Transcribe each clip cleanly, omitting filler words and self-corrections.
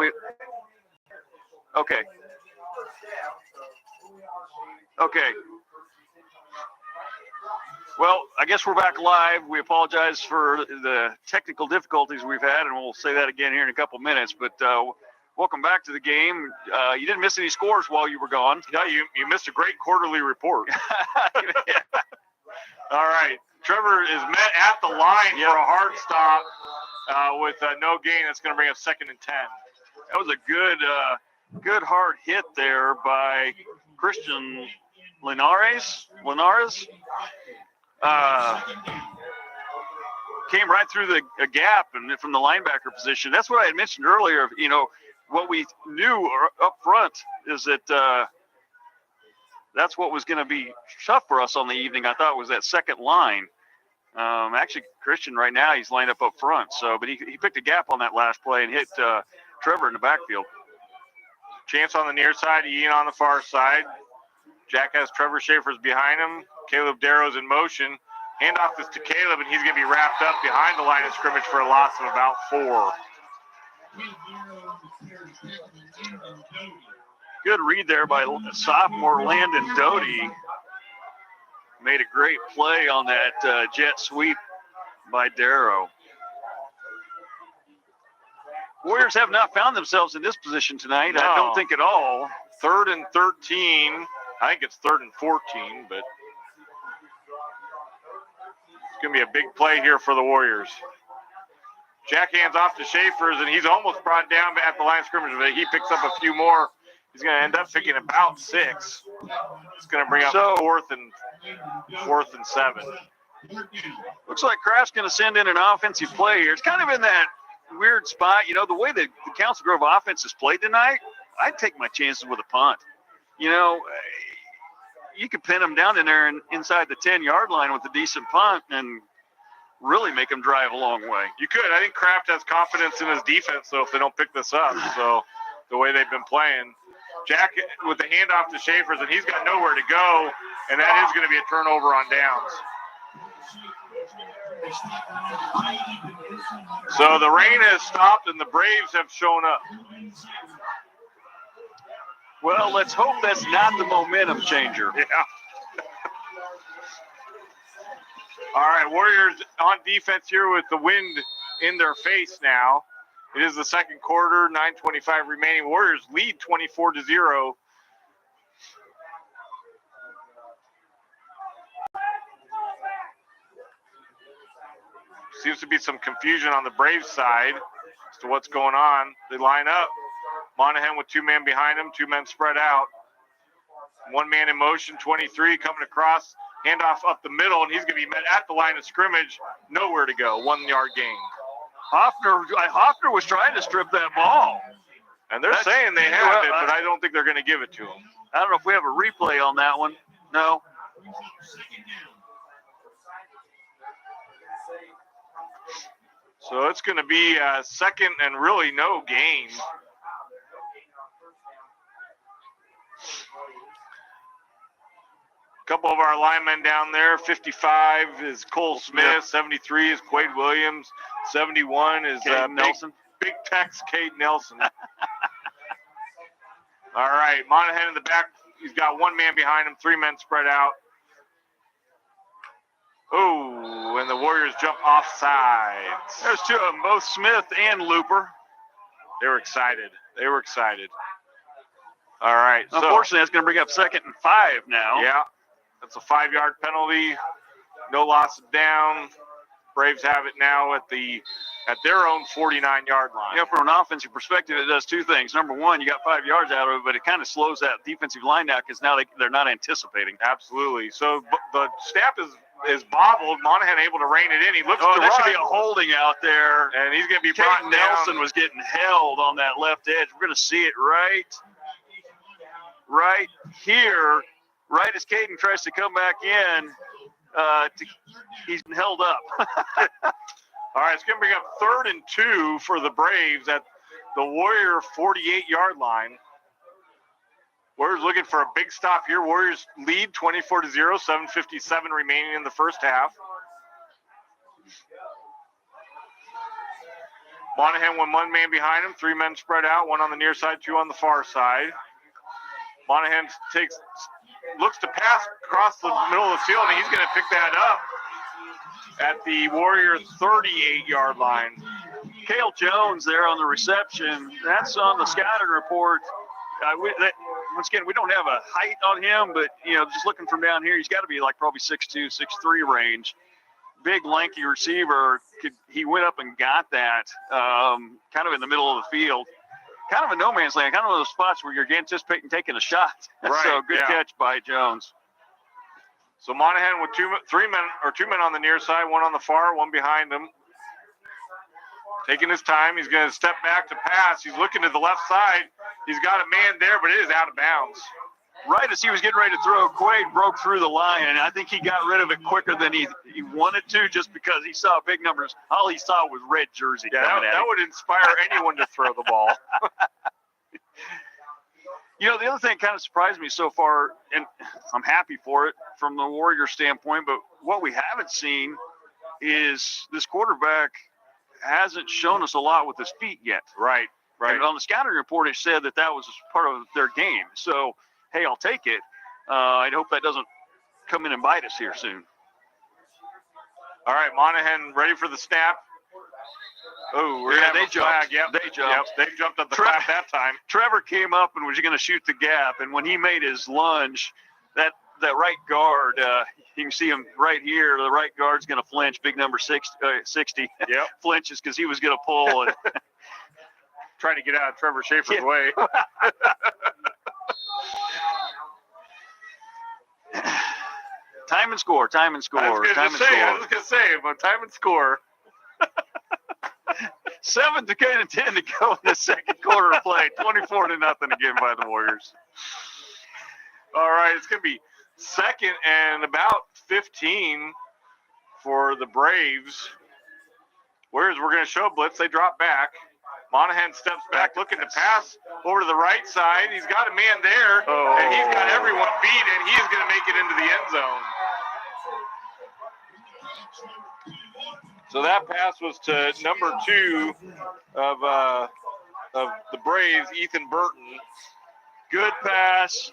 we? Okay. Okay. Well, I guess we're back live. We apologize for the technical difficulties we've had, and we'll say that again here in a couple minutes. But welcome back to the game. You didn't miss any scores while you were gone. No, you missed a great quarterly report. All right. Trevor is met at the line for a hard stop with no gain. That's going to bring up 2nd and 10. That was a good hard hit there by Christian Linares. Came right through the gap and from the linebacker position. That's what I had mentioned earlier. You know, what we knew up front is that that's what was going to be tough for us on the evening. I thought was that second line. Actually, Christian right now, he's lined up front. So, but he picked a gap on that last play and hit Trevor in the backfield. Chance on the near side, Ian on the far side. Jack has Trevor Schaefer's behind him. Caleb Darrow's in motion. Handoff is to Caleb, and he's going to be wrapped up behind the line of scrimmage for a loss of about 4. Good read there by sophomore Landon Doty. Made a great play on that jet sweep by Darrow. Warriors have not found themselves in this position tonight. No. I don't think at all. 3rd and 13. I think it's 3rd and 14, but it's going to be a big play here for the Warriors. Jack hands off to Schaefer's, and he's almost brought down at the line of scrimmage, but he picks up a few more. He's going to end up picking about 6. It's going to bring up 4th and 7. Looks like Kraft's going to send in an offensive play here. It's kind of in that weird spot. You know, the way that the Council Grove offense has played tonight, I'd take my chances with a punt. You know, you could pin them down in there and inside the 10-yard line with a decent punt and really make them drive a long way. You could. I think Kraft has confidence in his defense, though, if they don't pick this up. So the way they've been playing. Jack with the handoff to Schaefer's, and he's got nowhere to go, and that is going to be a turnover on downs. So the rain has stopped, and the Braves have shown up. Well, let's hope that's not the momentum changer. Yeah. All right, Warriors on defense here with the wind in their face now. It is the second quarter, 9:25 remaining. Warriors lead 24-0. Seems to be some confusion on the Braves side as to what's going on. They line up. Monahan with 2 men behind him, 2 men spread out. 1 man in motion, 23 coming across. Handoff up the middle, and he's going to be met at the line of scrimmage. Nowhere to go. 1-yard gain. Hoffner was trying to strip that ball. And they're saying they have it, but I don't think they're going to give it to him. I don't know if we have a replay on that one. No. So it's going to be a second and really no gain. Couple of our linemen down there. 55 is Cole Smith. 73 is Quade Williams. 71 is Nelson. Big Tex Cade Nelson. All right, Monahan in the back. He's got 1 man behind him, 3 men spread out. Oh, and the Warriors jump offside. There's 2 of them, both Smith and Looper. They were excited. All right. Unfortunately, that's going to bring up 2nd and 5 now. Yeah. That's a 5-yard penalty. No loss of down. Braves have it now at their own 49-yard line. Yeah, from an offensive perspective, it does 2 things. Number 1, you got 5 yards out of it, but it kind of slows that defensive line down because now they're not anticipating. Absolutely. So the snap is bobbled. Monahan able to rein it in. He looks to there run. should be a holding out there. And he's going to be brought down. Nelson was getting held on that left edge. We're going to see it right here. Right as Caden tries to come back in, he's been held up. All right, it's going to bring up 3rd and 2 for the Braves at the Warrior 48-yard line. Warriors looking for a big stop here. Warriors lead 24-0, 7:57 remaining in the first half. Monahan with one man behind him, 3 men spread out, 1 on the near side, 2 on the far side. Monahan looks to pass across the middle of the field, and he's going to pick that up at the Warrior 38-yard line. Cale Jones there on the reception. That's on the scouting report. Once again, we don't have a height on him, but, just looking from down here, he's got to be like probably 6'2", 6'3" range. Big, lanky receiver. He went up and got that kind of in the middle of the field. Kind of a no man's land, kind of one of those spots where you're anticipating taking a shot. Right, So good catch by Jones. So Monahan with 2 men on the near side, 1 on the far, 1 behind him. Taking his time, he's going to step back to pass. He's looking to the left side. He's got a man there, but it is out of bounds. Right as he was getting ready to throw, Quaid broke through the line, and I think he got rid of it quicker than he wanted to, just because he saw big numbers. All he saw was red jersey. Yeah, that would inspire anyone to throw the ball. The other thing kind of surprised me so far, and I'm happy for it from the Warrior standpoint, but what we haven't seen is this quarterback hasn't shown us a lot with his feet yet. Right. And on the scouting report, it said that was part of their game. So, hey, I'll take it. I hope that doesn't come in and bite us here soon. All right, Monahan ready for the snap. Oh, they jumped. Yep. They jumped at the flag that time. Trevor came up and was going to shoot the gap, and when he made his lunge, that right guard, you can see him right here. The right guard's going to flinch. Big number 60. Yep. Flinches because he was going to pull and trying to get out of Trevor Schaefer's way. Time and score. I was going to say, but time and score. 7 to 10 to go in the second quarter of play. 24-0 again by the Warriors. All right, it's going to be 2nd and about 15 for the Braves. Warriors, we're going to show blitz. They drop back. Monahan steps back, looking to pass over to the right side. He's got a man there, and he's got everyone beat, and he is going to make it into the end zone. So that pass was to number 2 of the Braves, Ethan Burton. Good pass.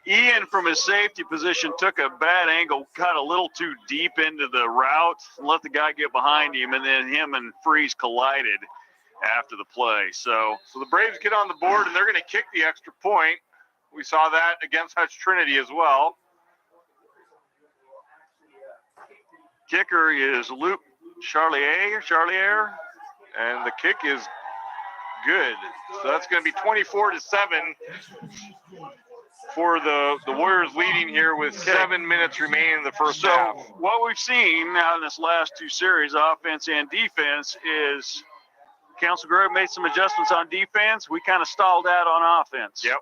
Ian, from his safety position, took a bad angle, cut a little too deep into the route, and let the guy get behind him, and then him and Freeze collided after the play. So the Braves get on the board, and they're going to kick the extra point. We saw that against Hutch Trinity as well. Kicker is Luke Charlier, and the kick is good. So that's going to be 24-7 for the Warriors, leading here with 7 minutes remaining in the first half. So what we've seen now in this last 2 series, offense and defense, is Council Grove made some adjustments on defense. We kind of stalled out on offense. Yep.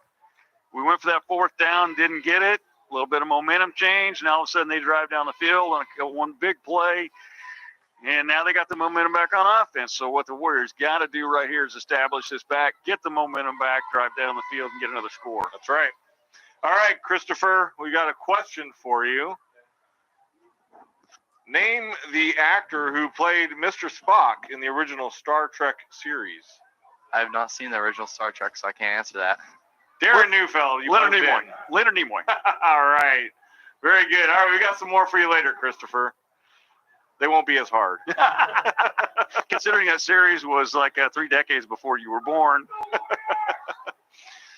We went for that 4th down, didn't get it. A little bit of momentum change, and all of a sudden they drive down the field on one big play, and now they got the momentum back on offense. So what the Warriors got to do right here is establish this back, get the momentum back, drive down the field, and get another score. That's right. All right, Christopher, we got a question for you. Name the actor who played Mr. Spock in the original Star Trek series. I have not seen the original Star Trek, so I can't answer that. Darren Neufeld. Leonard Nimoy. All right. Very good. All right, we got some more for you later, Christopher. They won't be as hard. Considering that series was like 3 decades before you were born.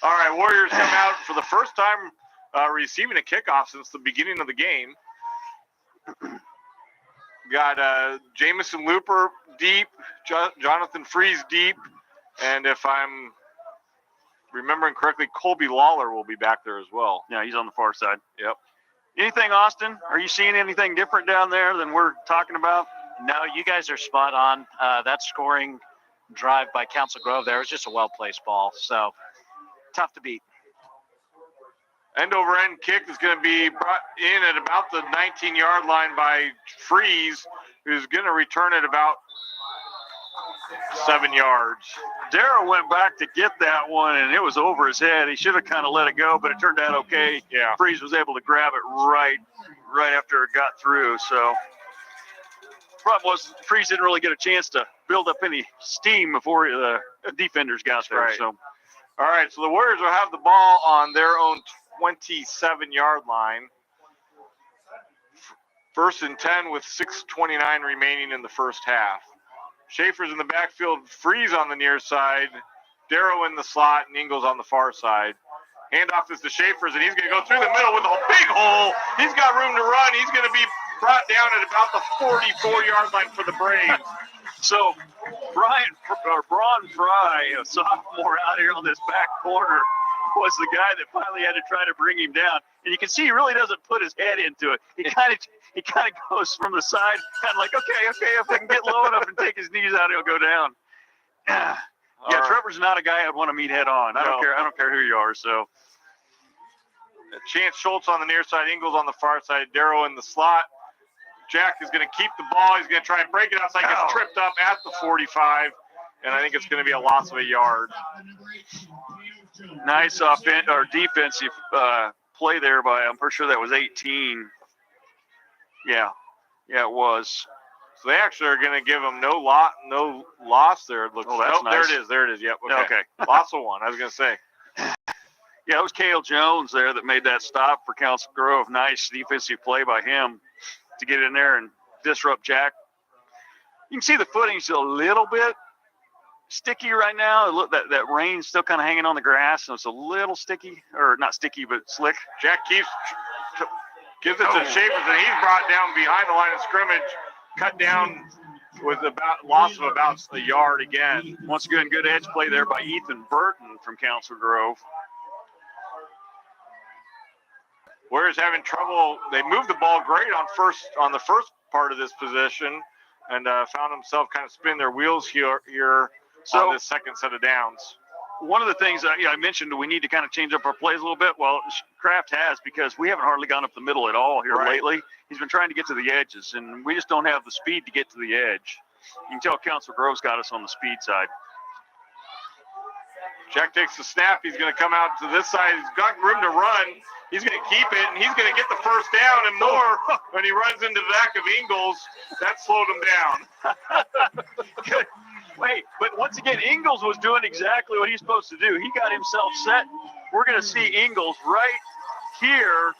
All right, Warriors come out for the first time receiving a kickoff since the beginning of the game. Got Jamison Looper deep, Jonathan Freeze deep, and if I'm remembering correctly, Colby Lawler will be back there as well. Yeah, he's on the far side. Yep. Anything, Austin? Are you seeing anything different down there than we're talking about? No, you guys are spot on. That scoring drive by Council Grove there was just a well-placed ball, so tough to beat. End-over-end kick is going to be brought in at about the 19-yard line by Freeze, who's going to return it about 7 yards. Darrell went back to get that one, and it was over his head. He should have kind of let it go, but it turned out okay. Yeah. Freeze was able to grab it right after it got through. So problem was Freeze didn't really get a chance to build up any steam before the defenders got there. right. So, All right, so the Warriors will have the ball on their own 27-yard line. 1st and 10 with 6:29 remaining in the first half. Schaefer's in the backfield, Freeze on the near side, Darrow in the slot, and Ingles on the far side. Handoff is to Schaefer's, and he's going to go through the middle with a big hole. He's got room to run. He's going to be brought down at about the 44-yard line for the Braves. so Braun Fry, a sophomore out here on this back corner, was the guy that finally had to try to bring him down. And you can see he really doesn't put his head into it. He kind of goes from the side, kind of like, okay, if I can get low enough and take his knees out, he'll go down. Yeah, right. Trevor's not a guy I'd want to meet head on. I don't care who you are. So Chance Schultz on the near side, Ingles on the far side, Darrow in the slot. Jack is going to keep the ball. He's going to try and break it outside. Gets tripped up at the 45, and I think it's going to be a loss of a yard. Nice defensive play there by, I'm pretty sure that was 18. Yeah, it was. So they actually are going to give him no loss there. It looks. Oh, that's nice. There it is. Yep. Okay. Loss of one. I was going to say. Yeah, it was Cale Jones there that made that stop for Council Grove. Nice defensive play by him to get in there and disrupt Jack. You can see the footing's a little bit sticky right now. Look, that rain's still kind of hanging on the grass, and it's a little sticky, or not sticky, but slick. Jack gives it to Schaefer, and he's brought down behind the line of scrimmage, cut down with about loss of about a yard again. Once again, good edge play there by Ethan Burton from Council Grove. Warriors having trouble. They moved the ball great on the first part of this possession, and found themselves kind of spin their wheels here on this second set of downs. One of the things I mentioned, we need to kind of change up our plays a little bit. Well, Kraft has, because we haven't hardly gone up the middle at all here lately. He's been trying to get to the edges, and we just don't have the speed to get to the edge. You can tell Council Grove's got us on the speed side. Jack takes the snap. He's going to come out to this side. He's got room to run. He's going to keep it, and he's going to get the first down and more when he runs into the back of Ingles. That slowed him down. Wait, but once again, Ingles was doing exactly what he's supposed to do. He got himself set. We're going to see Ingles right here.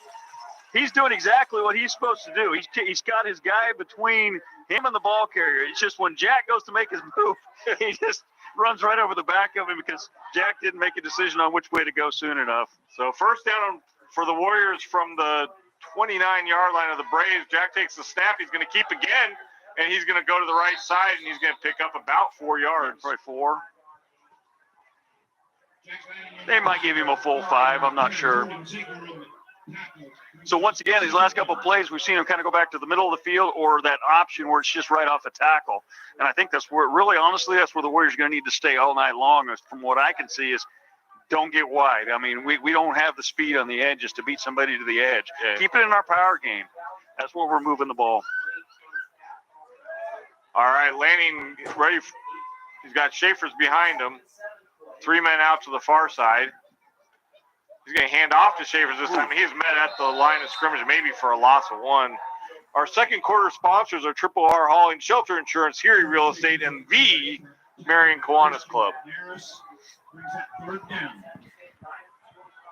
He's doing exactly what he's supposed to do. He's got his guy between him and the ball carrier. It's just when Jack goes to make his move, he just runs right over the back of him because Jack didn't make a decision on which way to go soon enough. So first down for the Warriors from the 29-yard line of the Braves. Jack takes the snap. He's going to keep again, and he's going to go to the right side, and he's going to pick up about 4 yards. Probably 4. They might give him a full 5. I'm not sure. So once again, these last couple of plays, we've seen him kind of go back to the middle of the field or that option where it's just right off the tackle. And I think that's where, really honestly, that's where the Warriors are going to need to stay all night long. From what I can see is don't get wide. I mean, we don't have the speed on the edges to beat somebody to the edge. Yeah. Keep it in our power game. That's where we're moving the ball. All right, Lanning ready. He's got Schaefer's behind him. 3 men out to the far side. He's going to hand off to Schaefer's this time. He's met at the line of scrimmage, maybe for a loss of 1. Our second quarter sponsors are Triple R Hauling, Shelter Insurance, Heary Real Estate, and the Marion Kiwanis Club.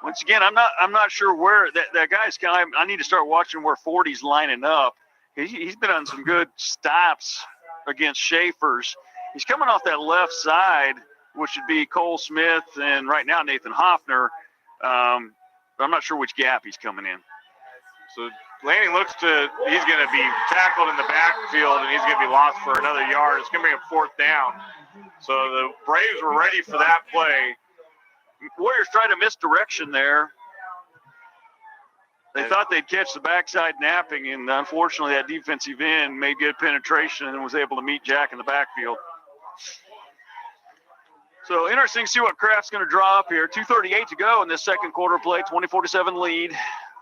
Once again, I'm not sure where that guy's kind of, I need to start watching where 40's lining up. He's been on some good stops against Schaefer's. He's coming off that left side, which would be Cole Smith and right now Nathan Hoffner. But I'm not sure which gap he's coming in. So Lanning he's going to be tackled in the backfield, and he's going to be lost for another yard. It's going to be a 4th down. So the Braves were ready for that play. Warriors tried to misdirection there. They thought they'd catch the backside napping, and unfortunately that defensive end made good penetration and was able to meet Jack in the backfield. So interesting to see what Kraft's going to draw up here. 2:38 to go in this second quarter play. 24-7 lead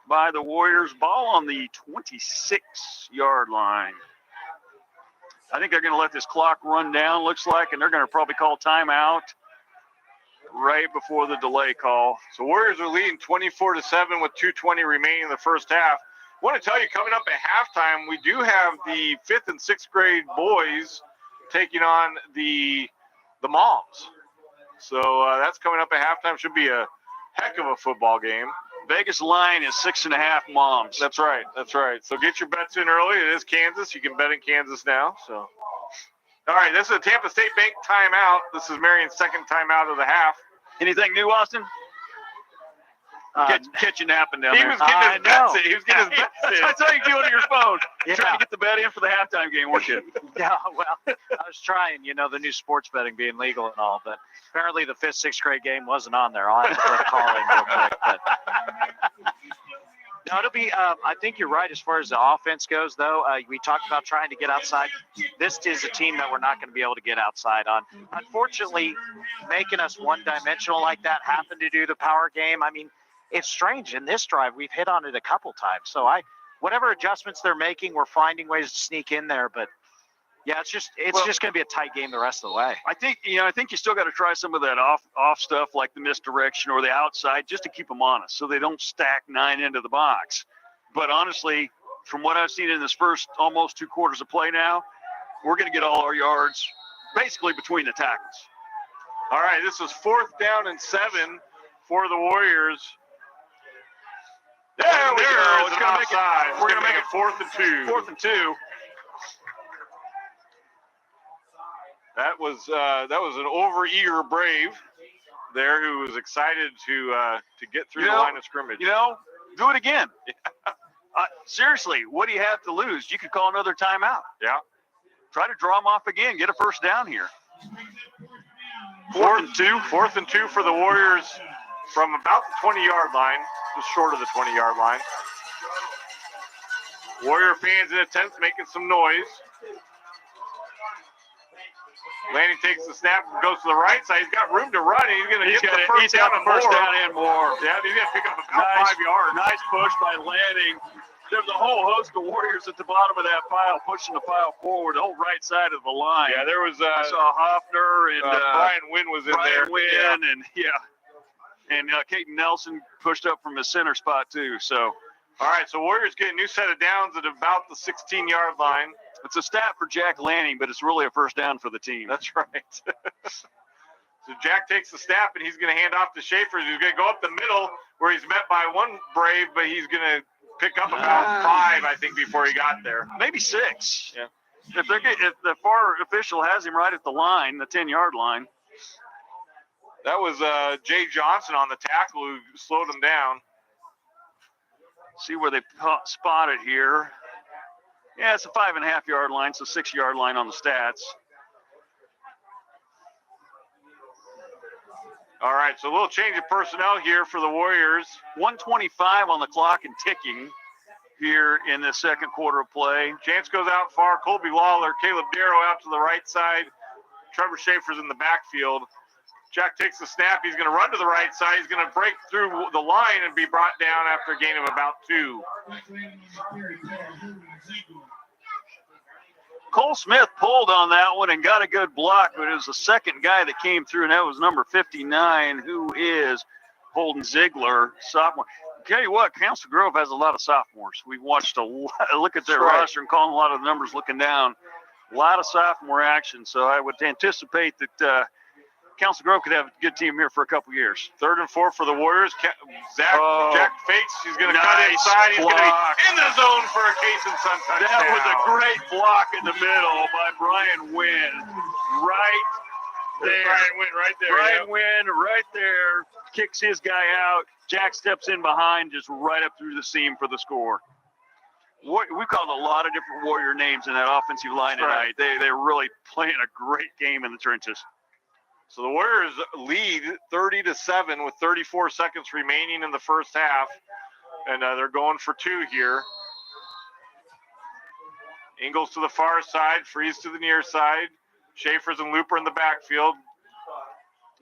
by the Warriors. Ball on the 26-yard line. I think they're going to let this clock run down, looks like, and they're going to probably call timeout right before the delay call. So Warriors are leading 24-7 with 2:20 remaining in the first half. I want to tell you, coming up at halftime, we do have the 5th and 6th grade boys taking on the Moms. So that's coming up at halftime. Should be a heck of a football game. Vegas line is 6.5 Moms. That's right. That's right. So get your bets in early. It is Kansas. You can bet in Kansas now. So, all right. This is a Tampa State Bank timeout. This is Marion's second timeout of the half. Anything new, Austin? Catch you napping down He there. was getting his bets in. He was getting his bets in. I saw you doing on your phone. Yeah. Trying to get the bet in for the halftime game, weren't you? Yeah, well, I was trying, the new sports betting being legal and all, but apparently the 5th, 6th grade game wasn't on there. I'll have to put a call in real quick. But no, it'll be, I think you're right as far as the offense goes, though. We talked about trying to get outside. This is a team that we're not going to be able to get outside on. Unfortunately, making us one-dimensional like that happened to do the power game. I mean, it's strange. In this drive, we've hit on it a couple times. So whatever adjustments they're making, we're finding ways to sneak in there. But yeah, it's just going to be a tight game the rest of the way. I think you still got to try some of that off stuff like the misdirection or the outside just to keep them honest so they don't stack 9 into the box. But honestly, from what I've seen in this first almost 2 quarters of play now, we're going to get all our yards basically between the tackles. All right, this is 4th down and 7 for the Warriors. There we go. It's going to make it. We're going to make it 4th and 2. 4th and 2. That was an over-eager Brave there who was excited to get through the line of scrimmage. Do it again. Seriously, what do you have to lose? You could call another timeout. Yeah. Try to draw them off again. Get a first down here. 4th and 2. 4th and 2 for the Warriors from about the 20-yard line, just short of the 20-yard line. Warrior fans in attendance making some noise. Lanning takes the snap and goes to the right side. He's got room to run. He's going to get the first down and more. Yeah, he's going to pick up about 5 yards. Nice push by Lanning. There's a whole host of Warriors at the bottom of that pile, pushing the pile forward, the whole right side of the line. Yeah, there was I saw Hoffner and Brian Wynn was in there. Brian Wynn and Caden Nelson pushed up from his center spot too. So, all right, so Warriors get a new set of downs at about the 16-yard line. It's a stat for Jack Lanning, but it's really a first down for the team. That's right. So Jack takes the snap, and he's going to hand off to Schaefer. He's going to go up the middle where he's met by one Brave, but he's going to pick up about 5, I think, before he got there. Maybe 6. Yeah. If the far official has him right at the line, the 10-yard line. That was Jay Johnson on the tackle who slowed him down. See where they spot it here. Yeah, it's a 5.5-yard line, so 6-yard line on the stats. All right, so a little change of personnel here for the Warriors. 1:25 on the clock and ticking here in the second quarter of play. Chance goes out far. Colby Lawler, Caleb Darrow out to the right side. Trevor Schaefer's in the backfield. Jack takes the snap. He's going to run to the right side. He's going to break through the line and be brought down after a gain of about 2. Cole Smith pulled on that one and got a good block, but it was the second guy that came through, and that was number 59, who is Holden Ziegler, sophomore. I'll tell you what, Council Grove has a lot of sophomores. We've watched a lot, look at their roster and calling a lot of the numbers looking down. A lot of sophomore action, so I would anticipate that Council Grove could have a good team here for a couple years. 3rd and 4 for the Warriors. Jack fakes. He's going to cut inside. He's going to be in the zone for a Case and Son touchdown. That was a great block in the middle by Brian Wynn. Right there. Brian Wynn right there. Brian Wynn right there. Kicks his guy out. Jack steps in behind, just right up through the seam for the score. We called a lot of different Warrior names in that offensive line tonight. They're really playing a great game in the trenches. So the Warriors lead 30-7 with 34 seconds remaining in the first half. And they're going for 2 here. Ingles to the far side, Freeze to the near side. Schaefer's and Looper in the backfield.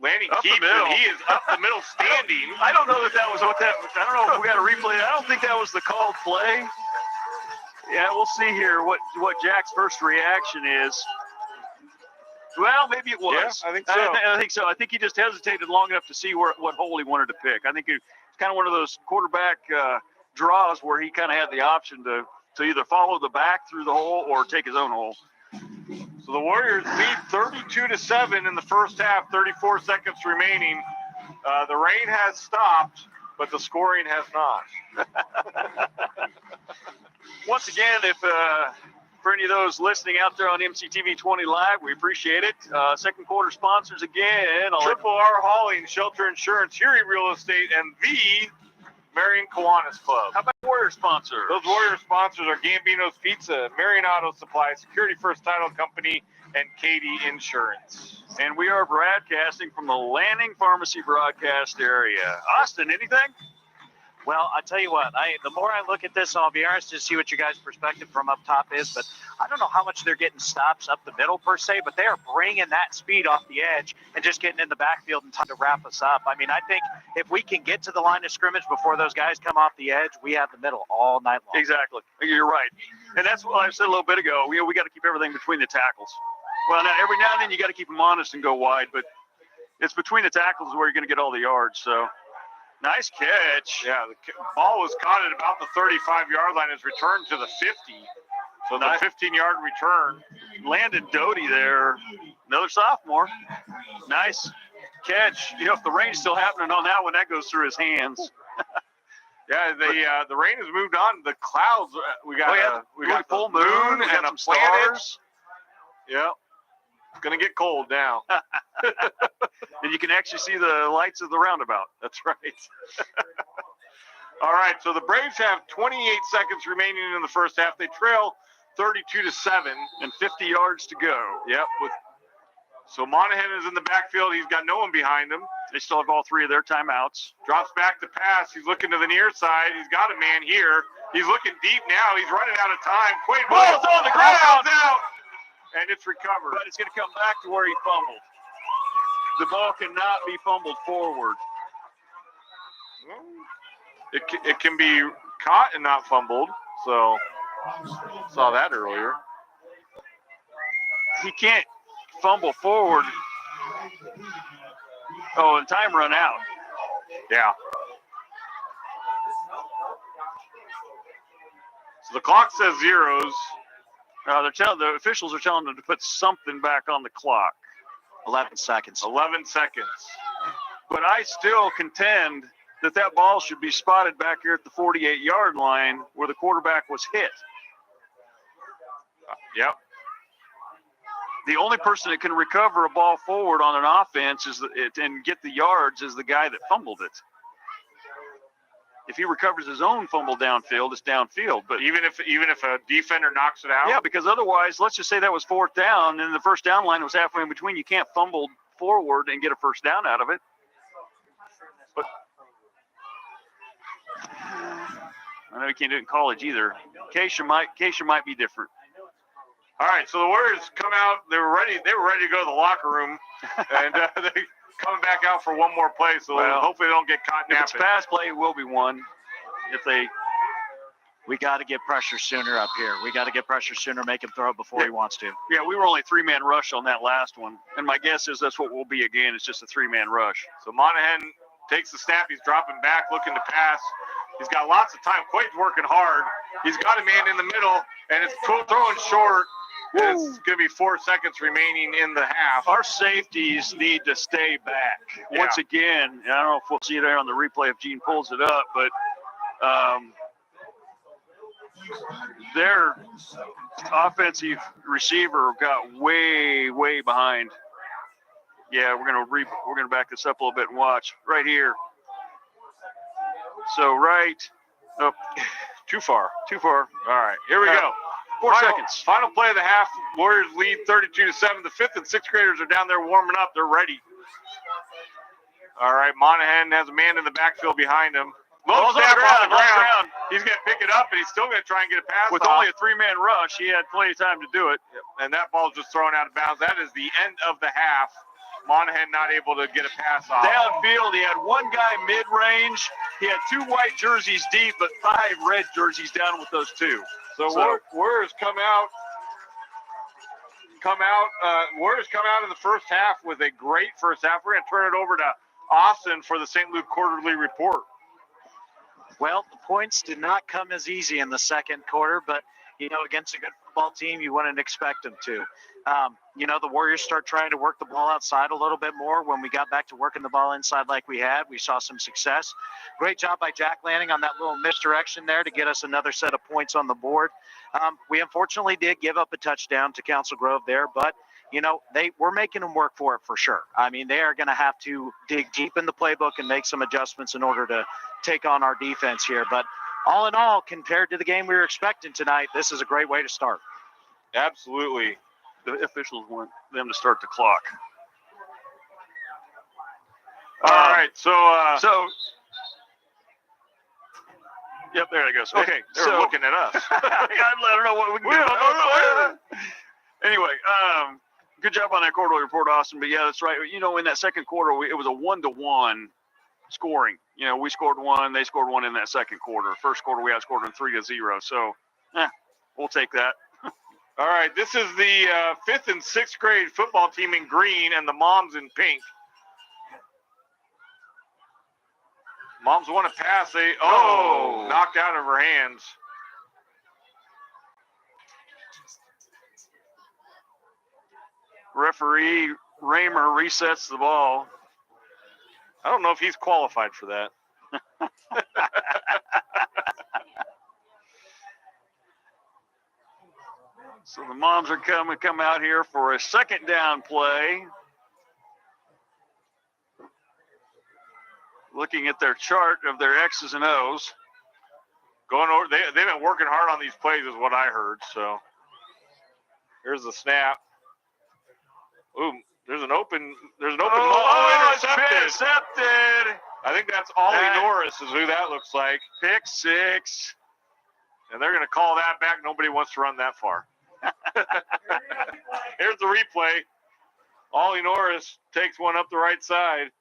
Lanning keeps it. He is up the middle standing. I don't know that was what that was. I don't know if we got a replay. I don't think that was the called play. Yeah, we'll see here what Jack's first reaction is. Well, maybe it was. Yeah, I think so. I think so. I think he just hesitated long enough to see what hole he wanted to pick. I think it's kind of one of those quarterback draws where he kind of had the option to either follow the back through the hole or take his own hole. So the Warriors lead 32-7 in the first half, 34 seconds remaining. The rain has stopped, but the scoring has not. Once again, if for any of those listening out there on mctv20 live, we appreciate it. Second quarter sponsors again. Triple R Hauling, Shelter Insurance, Huey Real Estate, and the Marion Kiwanis Club. How about Warrior sponsors? Those Warrior sponsors are Gambino's Pizza, Marion Auto Supply, Security First Title Company, and Katie Insurance. And we are broadcasting from the Lanning Pharmacy broadcast area. Austin, anything? Well, I tell you what, the more I look at this, I'll be interested to see what your guys' perspective from up top is, but I don't know how much they're getting stops up the middle per se, but they are bringing that speed off the edge and just getting in the backfield in time to wrap us up. I mean, I think if we can get to the line of scrimmage before those guys come off the edge, we have the middle all night long. Exactly. You're right. And that's what I said a little bit ago. We got to keep everything between the tackles. Well, now, every now and then you got to keep them honest and go wide, but it's between the tackles where you're going to get all the yards, so. Nice catch. Yeah, the ball was caught at about the 35-yard line. It's returned to the 50. So the 15-yard return. Landon Doty there. Another sophomore. Nice catch. You know, if the rain's still happening on that one, that goes through his hands. Yeah, the rain has moved on. The clouds. We got full moon and some planet. stars. Yep. It's going to get cold now. And you can actually see the lights of the roundabout. That's right. All right, so the Braves have 28 seconds remaining in the first half. They trail 32-7 and 50 yards to go. Yep. So Monahan is in the backfield. He's got no one behind him. They still have all three of their timeouts. Drops back to pass. He's looking to the near side. He's got a man here. He's looking deep now. He's running out of time. Quade Ball's on the ground. Out. And it's recovered. But it's going to come back to where he fumbled. The ball cannot be fumbled forward. It can be caught and not fumbled. So, saw that earlier. He can't fumble forward. Oh, and time run out. Yeah. So the clock says zeros. The officials are telling them to put something back on the clock. 11 seconds. 11 seconds. But I still contend that ball should be spotted back here at the 48-yard line where the quarterback was hit. Yep. The only person that can recover a ball forward on an offense and get the yards is the guy that fumbled it. If he recovers his own fumble downfield, it's downfield. But even if a defender knocks it out? Yeah, because otherwise, let's just say that was fourth down, and the first down line was halfway in between. You can't fumble forward and get a first down out of it. But I know you can't do it in college either. Keisha might be different. All right, so the Warriors come out. They were ready to go to the locker room, and they coming back out for one more play. So hopefully they don't get caught napping. If it's pass play, it will be one. We got to get pressure sooner up here. We got to get pressure sooner, make him throw it before he wants to. Yeah, we were only three-man rush on that last one. And my guess is that's what we'll be again. It's just a three-man rush. So Monahan takes the snap. He's dropping back, looking to pass. He's got lots of time. Quade's working hard. He's got a man in the middle, and it's throwing short. And it's going to be 4 seconds remaining in the half. Our safeties need to stay back. Yeah. Once again, I don't know if we'll see it there on the replay if Gene pulls it up, but their offensive receiver got way, way behind. Yeah, we're gonna back this up a little bit and watch right here. So too far. All right, here we go. 4 seconds. Final play of the half. Warriors lead 32-7. The 5th and 6th graders are down there warming up. They're ready. All right, Monahan has a man in the backfield behind him. Ball's on the ground. He's going to pick it up, and he's still going to try and get a pass With off. only a three-man rush, he had plenty of time to do it. And that ball's just thrown out of bounds. That is the end of the half. Monahan not able to get a pass off. Downfield, he had one guy mid-range. He had 2 white jerseys deep, but 5 red jerseys down with those 2. So Warriors come out. Warriors come out in the first half with a great first half. We're going to turn it over to Austin for the St. Luke Quarterly Report. Well, the points did not come as easy in the second quarter, but against a good football team, you wouldn't expect them to. The Warriors start trying to work the ball outside a little bit more. When we got back to working the ball inside like we had, we saw some success. Great job by Jack Lanning on that little misdirection there to get us another set of points on the board. We unfortunately did give up a touchdown to Council Grove there, but we're making them work for it for sure. I mean, they are going to have to dig deep in the playbook and make some adjustments in order to take on our defense here. But all in all, compared to the game we were expecting tonight, this is a great way to start. Absolutely. The officials want them to start the clock. All right. So, yep, there it goes. they- Okay, they're looking at us. I don't know what we can do. Anyway, good job on that quarterly report, Austin. But yeah, that's right. In that second quarter, it was a 1-1 scoring. We scored one, they scored one in that second quarter. First quarter, we outscored them 3-0. So, we'll take that. All right. This is the 5th and 6th grade football team in green and the moms in pink. Moms want to pass. They knocked out of her hands. Referee Raymer resets the ball. I don't know if he's qualified for that. So the moms are come out here for a second down play. Looking at their chart of their X's and O's. Going over, they've been working hard on these plays, is what I heard. So here's the snap. Ooh, there's an open. Intercepted. I think that's Ollie Norris is who that looks like. Pick 6. And they're going to call that back. Nobody wants to run that far. Here's the replay. Ollie Norris takes one up the right side.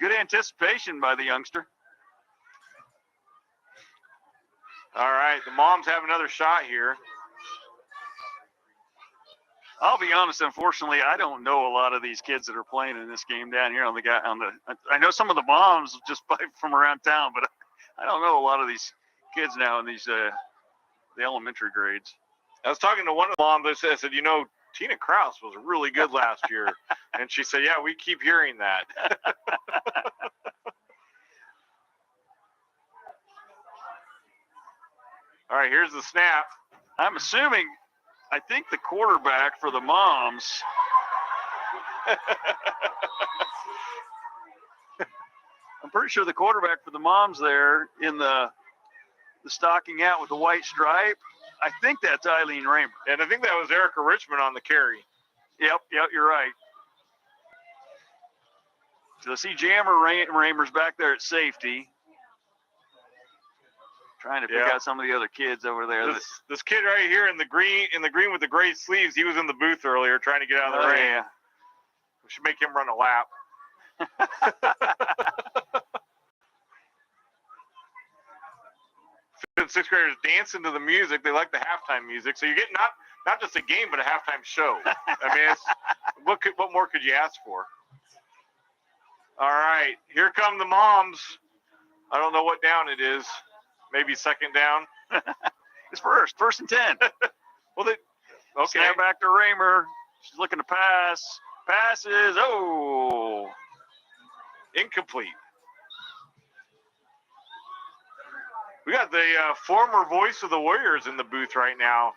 Good anticipation by the youngster. All right, the moms have another shot here. I'll be honest, unfortunately, I don't know a lot of these kids that are playing in this game down here I know some of the moms just from around town, but I don't know a lot of these kids now in these the elementary grades. I was talking to one of the moms. I said, Tina Kraus was really good last year. And she said, yeah, we keep hearing that. All right, here's the snap. I think the quarterback for the moms. I'm pretty sure the quarterback for the moms there in the stocking out with the white stripe, I think that's Eileen Raymer. And I think that was Erica Richmond on the carry. Yep, you're right. So see Jammer Raymer's back there at safety. Trying to pick out some of the other kids over there. This kid right here in the green with the gray sleeves, he was in the booth earlier trying to get out of the rain. Yeah. We should make him run a lap. Fifth and sixth graders dancing to the music. They like the halftime music. So you're getting not just a game, but a halftime show. I mean, what more could you ask for? All right, here come the moms. I don't know what down it is. Maybe second down. It's first and 10. Well, okay. Snap back to Raymer. She's looking to pass. Passes. Incomplete. We got the former voice of the Warriors in the booth right now,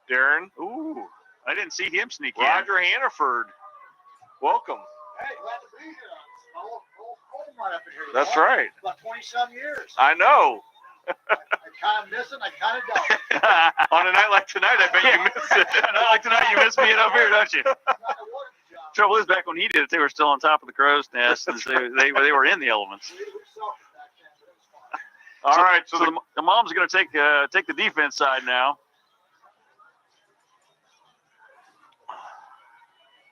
Darren. Ooh, I didn't see him sneak in. Roger Hannaford. Welcome. Hey, glad to be here. Home right up in here. That's right. About 20-some years. I know. I kind of miss it, I kind of don't. On a night like tonight, I bet you miss it. On a night like tonight, you miss being up here, don't you? Trouble is, back when he did it, they were still on top of the crow's nest, and they were in the elements. All right, so the mom's going to take the defense side now.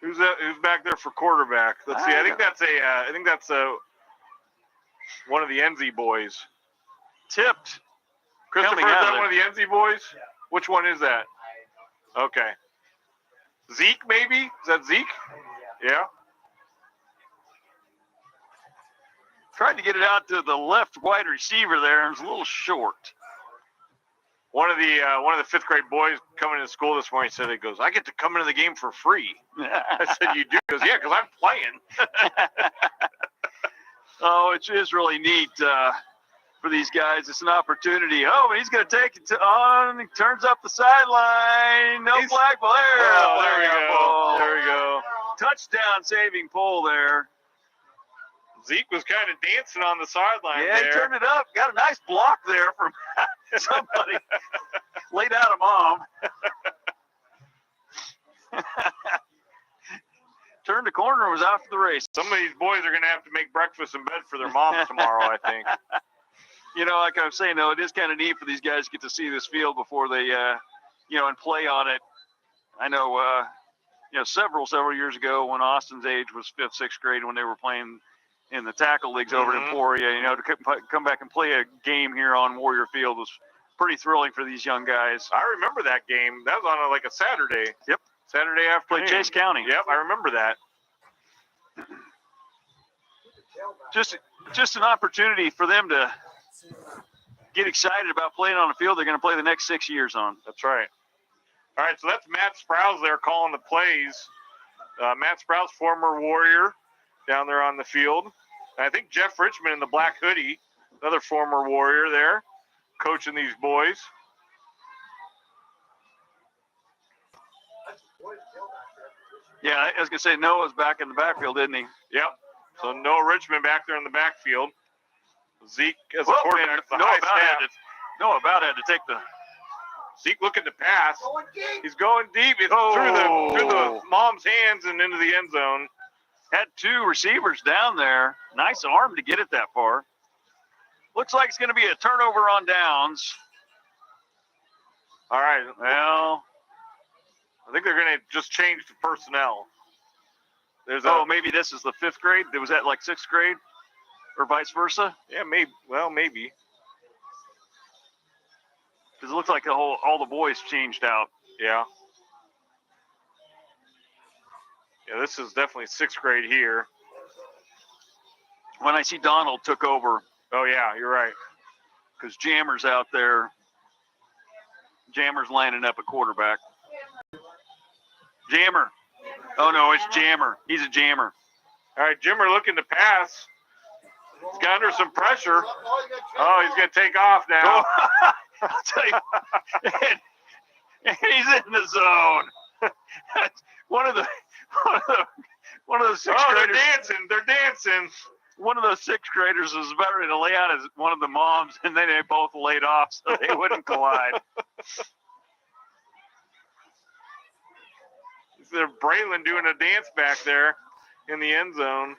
Who's back there for quarterback? Let's see. I think that's one of the NZ boys. Tipped. Christopher, is that one of the NZ boys? Yeah. Which one is that? Okay. Zeke, maybe? Is that Zeke? Yeah. Tried to get it out to the left wide receiver there, and it was a little short. One of the fifth grade boys coming to school this morning said, "He goes, I get to come into the game for free." I said, "You do?" He goes, "Yeah, because I'm playing." Oh, it is really neat for these guys. It's an opportunity. Oh, and he's going to take it on. He turns up the sideline. No flag. Well, there we go. There we go. Touchdown saving pull there. Zeke was kind of dancing on the sideline Yeah, there. he turned it up. Got a nice block there from somebody. Laid out a mom. Turned the corner and was out for the race. Some of these boys are going to have to make breakfast in bed for their moms tomorrow, I think. You know, like I was saying, though, it is kind of neat for these guys to get to see this field before they, and play on it. I know, several years ago when Austin's age was 5th, 6th grade, when they were playing in the tackle leagues over in Emporia, to come back and play a game here on Warrior Field was pretty thrilling for these young guys. I remember that game. That was on like a Saturday. Yep. Saturday afternoon. Played Chase County. Yep, I remember that. Just an opportunity for them to get excited about playing on a field they're going to play the next 6 years on. That's right. All right, so that's Matt Sprouse there calling the plays. Matt Sprouse, former Warrior, down there on the field. And I think Jeff Richmond in the black hoodie, another former Warrior there, coaching these boys. Yeah, I was going to say Noah's back in the backfield, didn't he? Yep. So Noah Richmond back there in the backfield. Zeke as a quarterback. Noah about had to take the. Zeke looking to pass. He's going deep. It's through the mom's hands and into the end zone. Had 2 receivers down there. Nice arm to get it that far. Looks like it's going to be a turnover on downs. All right. Well, I think they're going to just change the personnel. Maybe this is the 5th grade. Was that like 6th grade, or vice versa? Yeah, maybe. Well, maybe. Because it looks like all the boys changed out. Yeah. Yeah, this is definitely 6th grade here. When I see Donald took over. Oh yeah, you're right. Because Jammer's out there. Jammer's lining up at quarterback. Jammer. Oh, no, it's Jammer. He's a jammer. All right, Jimmer looking to pass. He's got under some pressure. Oh, he's going to take off now. I'll tell you. And he's in the zone. one of the 6th graders. They're dancing. One of those 6th graders was about ready to lay out as one of the moms, and then they both laid off so they wouldn't collide. They're Braylon doing a dance back there in the end zone.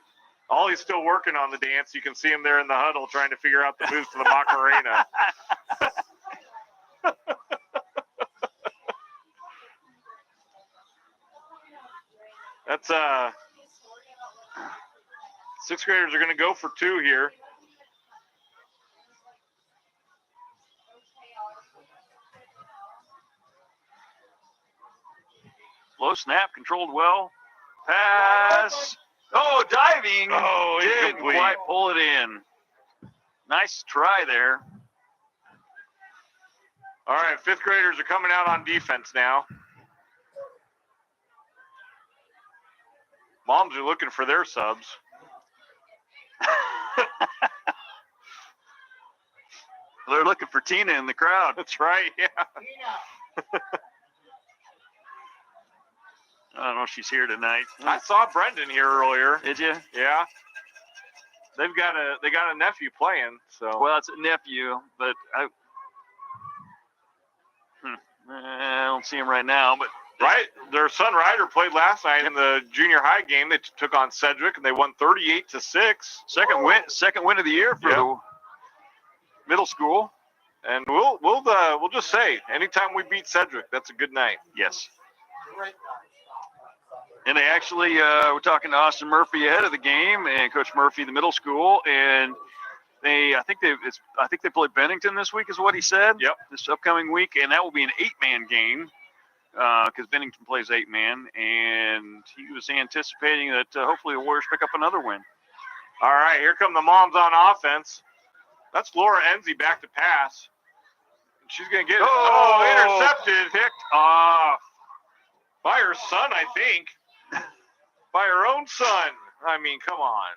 Ollie's still working on the dance. You can see him there in the huddle trying to figure out the moves to the Macarena. That's 6th graders are going to go for 2 here. Low snap, controlled well. Pass. Oh, diving. Oh, didn't incomplete. quite pull it in. Nice try there. All right, 5th graders are coming out on defense now. Moms are looking for their subs. They're looking for Tina in the crowd. That's right, yeah. I don't know if she's here tonight. I saw Brendan here earlier. Did you? Yeah. They got a nephew playing, so. Well, it's a nephew, but I don't see him right now. But right, their son Ryder played last night in the junior high game. They took on Sedgwick and they won 38-6. Second win of the year for the middle school. And we'll just say, anytime we beat Sedgwick, that's a good night. Yes. And they actually were talking to Austin Murphy ahead of the game, and Coach Murphy, the middle school, and I think they play Bennington this week, is what he said. Yep. This upcoming week, and that will be an 8-man game because Bennington plays 8-man, and he was anticipating that hopefully the Warriors pick up another win. All right, here come the moms on offense. That's Laura Enzi back to pass. She's going to get it. Oh, Intercepted. Picked off. By her son, I think. By her own son. I mean, come on.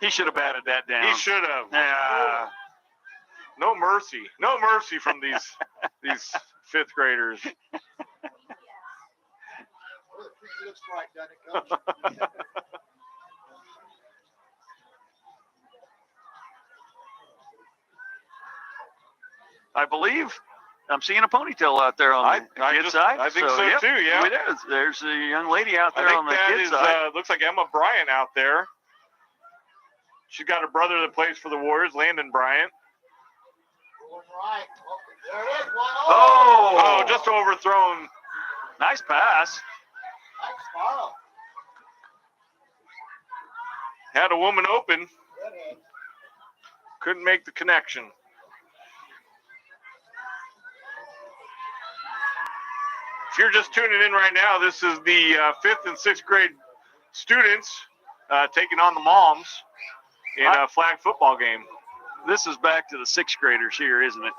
He should have batted that down. He should have. Yeah. No mercy. No mercy from these fifth graders. Looks right, doesn't it, Coach? I believe I'm seeing a ponytail out there on the kids' side. I think so yep, too, yeah. It is. There's a young lady out there I think on the that kids' is, side. looks like Emma Bryant out there. She's got a brother that plays for the Warriors, Landon Bryant. Going right. Oh, there it is. One. Oh, just overthrown. Nice pass. Nice follow. Had a woman open. Good hit. Couldn't make the connection. If you're just tuning in right now, this is the 5th and 6th grade students taking on the moms in a flag football game. This is back to the 6th graders here, isn't it?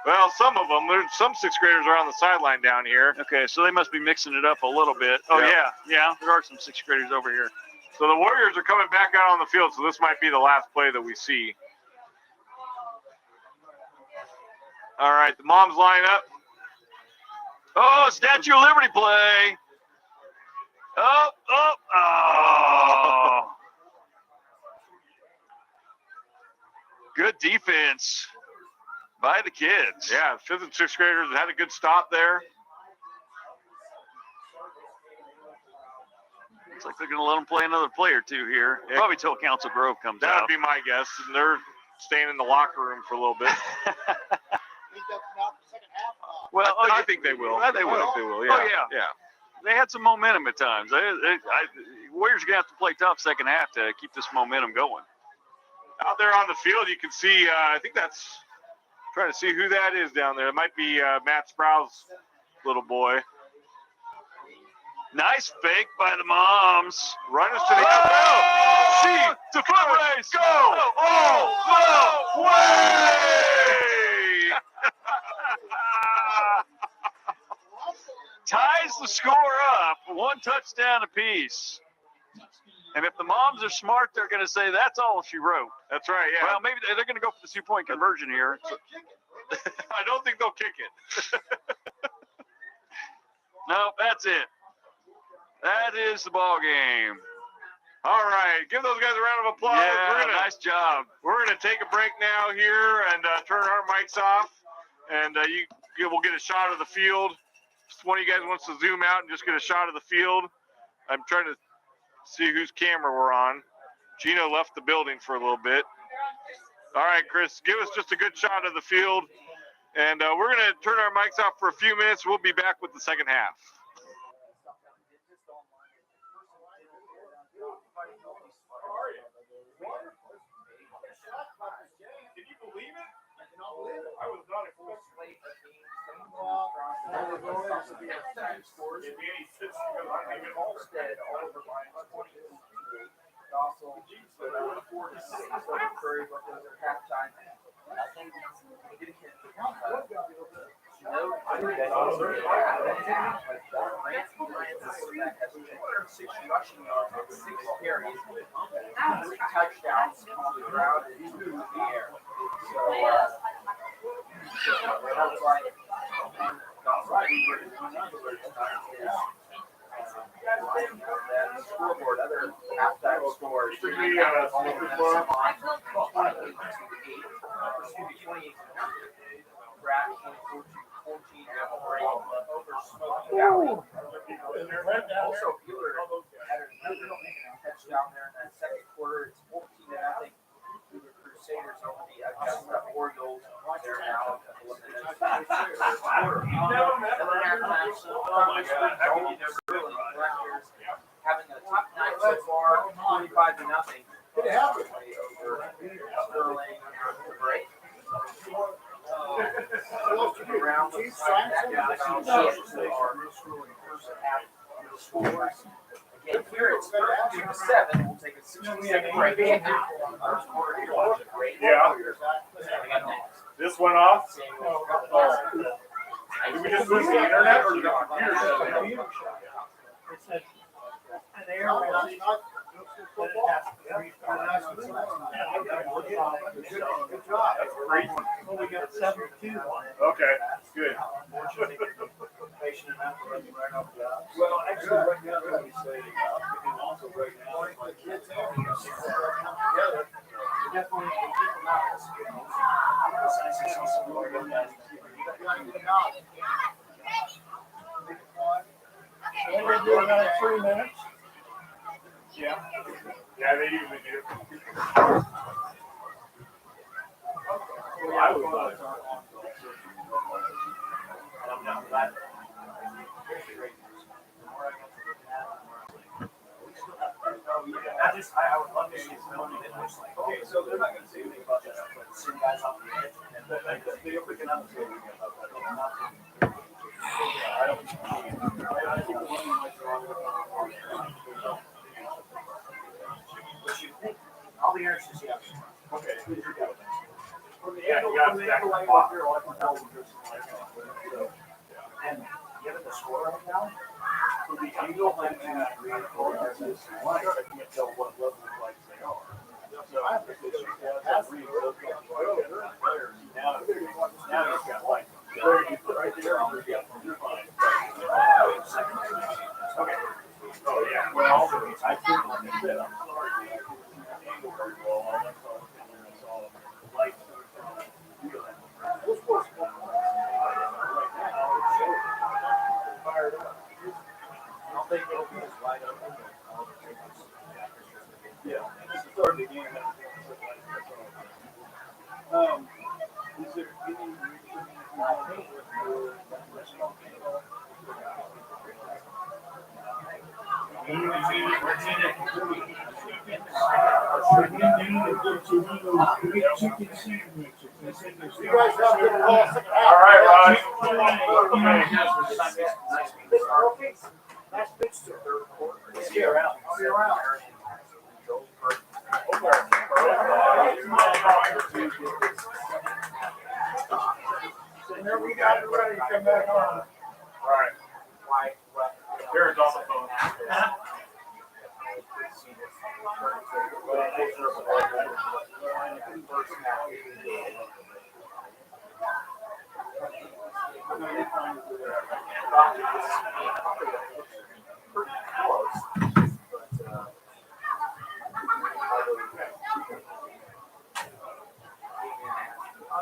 Well, some of them. There's some 6th graders are on the sideline down here. Okay, so they must be mixing it up a little bit. Oh, Yeah. yeah. There are some 6th graders over here. So the Warriors are coming back out on the field, so this might be the last play that we see. All right, the moms line up. Oh, Statue of Liberty play. Oh. Good defense by the kids. Yeah, 5th and 6th graders had a good stop there. Looks like they're going to let them play another play or two here. Yeah. Probably till Council Grove comes That out. would be my guess. And they're staying in the locker room for a little bit. Think they'll come out in the second half. Well, I think they will. Yeah, they will. I think they will, yeah. Oh, yeah. Yeah. They had some momentum at times. Warriors are going to have to play tough second half to keep this momentum going. Out there on the field, you can see, I think that's, trying to see who that is down there. It might be Matt Sproul's little boy. Nice fake by the moms. Run us to the See, it's a foot race. Go! Oh, no way! Ties the score up, one touchdown apiece. And if the moms are smart, they're going to say that's all she wrote. That's right, yeah. Well, maybe they're going to go for the 2-point conversion here. I don't think they'll kick it. No, that's it. That is the ball game. All right, give those guys a round of applause. Yeah, nice job. We're gonna take a break now here and turn our mics off, and we'll get a shot of the field. Just one of you guys wants to zoom out and just get a shot of the field. I'm trying to see whose camera we're on. Gino left the building for a little bit. All right, Chris, give us just a good shot of the field, and we're gonna turn our mics off for a few minutes. We'll be back with the second half. Can you believe it? I was not expecting touchdowns on the ground and through the air. Scoreboard, other halftime scores. 14. Also, Bueller had another touchdown there in that second quarter. It's 14-0. The Crusaders over the Augusta Orioles. They're now having a tough night so far, 25-0. Good happen. Over Sterling after the break. Around the scores. Again, here it's Let's go down to 7. We'll take a 60-second break. Yeah. This went off. Did we just lose the internet or the computer shut down? It's an air raid. Good job. Well, we got 7-2. Okay, good. Well, actually, right now, let me say, and also right now, like the kids have together, definitely keep them out. We're going to do another 3 minutes. Yeah. Yeah, they usually do. I would love to see someone that looks like, okay, so they're not gonna say anything about that, but send guys off the edge, and then they're picking up. All the answers, yeah. Okay. Yeah, you got that. And given the score right now, for the Eagle and the reinforcements, I can't tell what level of lights they are. So I think they should have reinforcements. Now you've got lights. Right there on the fine. Okay. Oh, yeah. Well, I think, like I said, I'm sorry. Angle very well. That's all. That's all. Lights. Those sports right now, it's fired up. I don't think it'll be as wide open. Yeah, this is starting the game. Is there any Chicken sandwiches. They said there's You guys have good calls. All right, Rod. Nice pitch to third quarter. See you around. See you around. There we got it ready to come back on. All right. Jared's on the phone.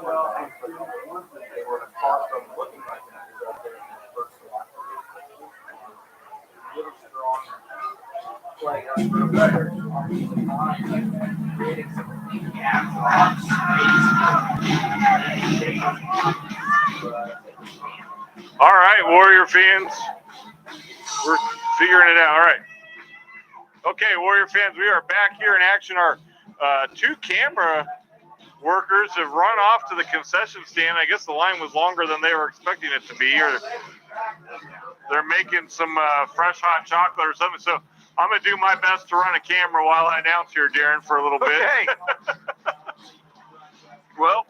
Well, one thing they were far from looking like that is out there in that first one. Little strong. Playing up for better. Creating some All right, Warrior fans. We're figuring it out. All right. Okay, Warrior fans, we are back here in action. Our 2 camera workers have run off to the concession stand. I guess the line was longer than they were expecting it to be, or they're making some fresh hot chocolate or something. So I'm going to do my best to run a camera while I announce here, Darren, for a little bit. Okay. Well,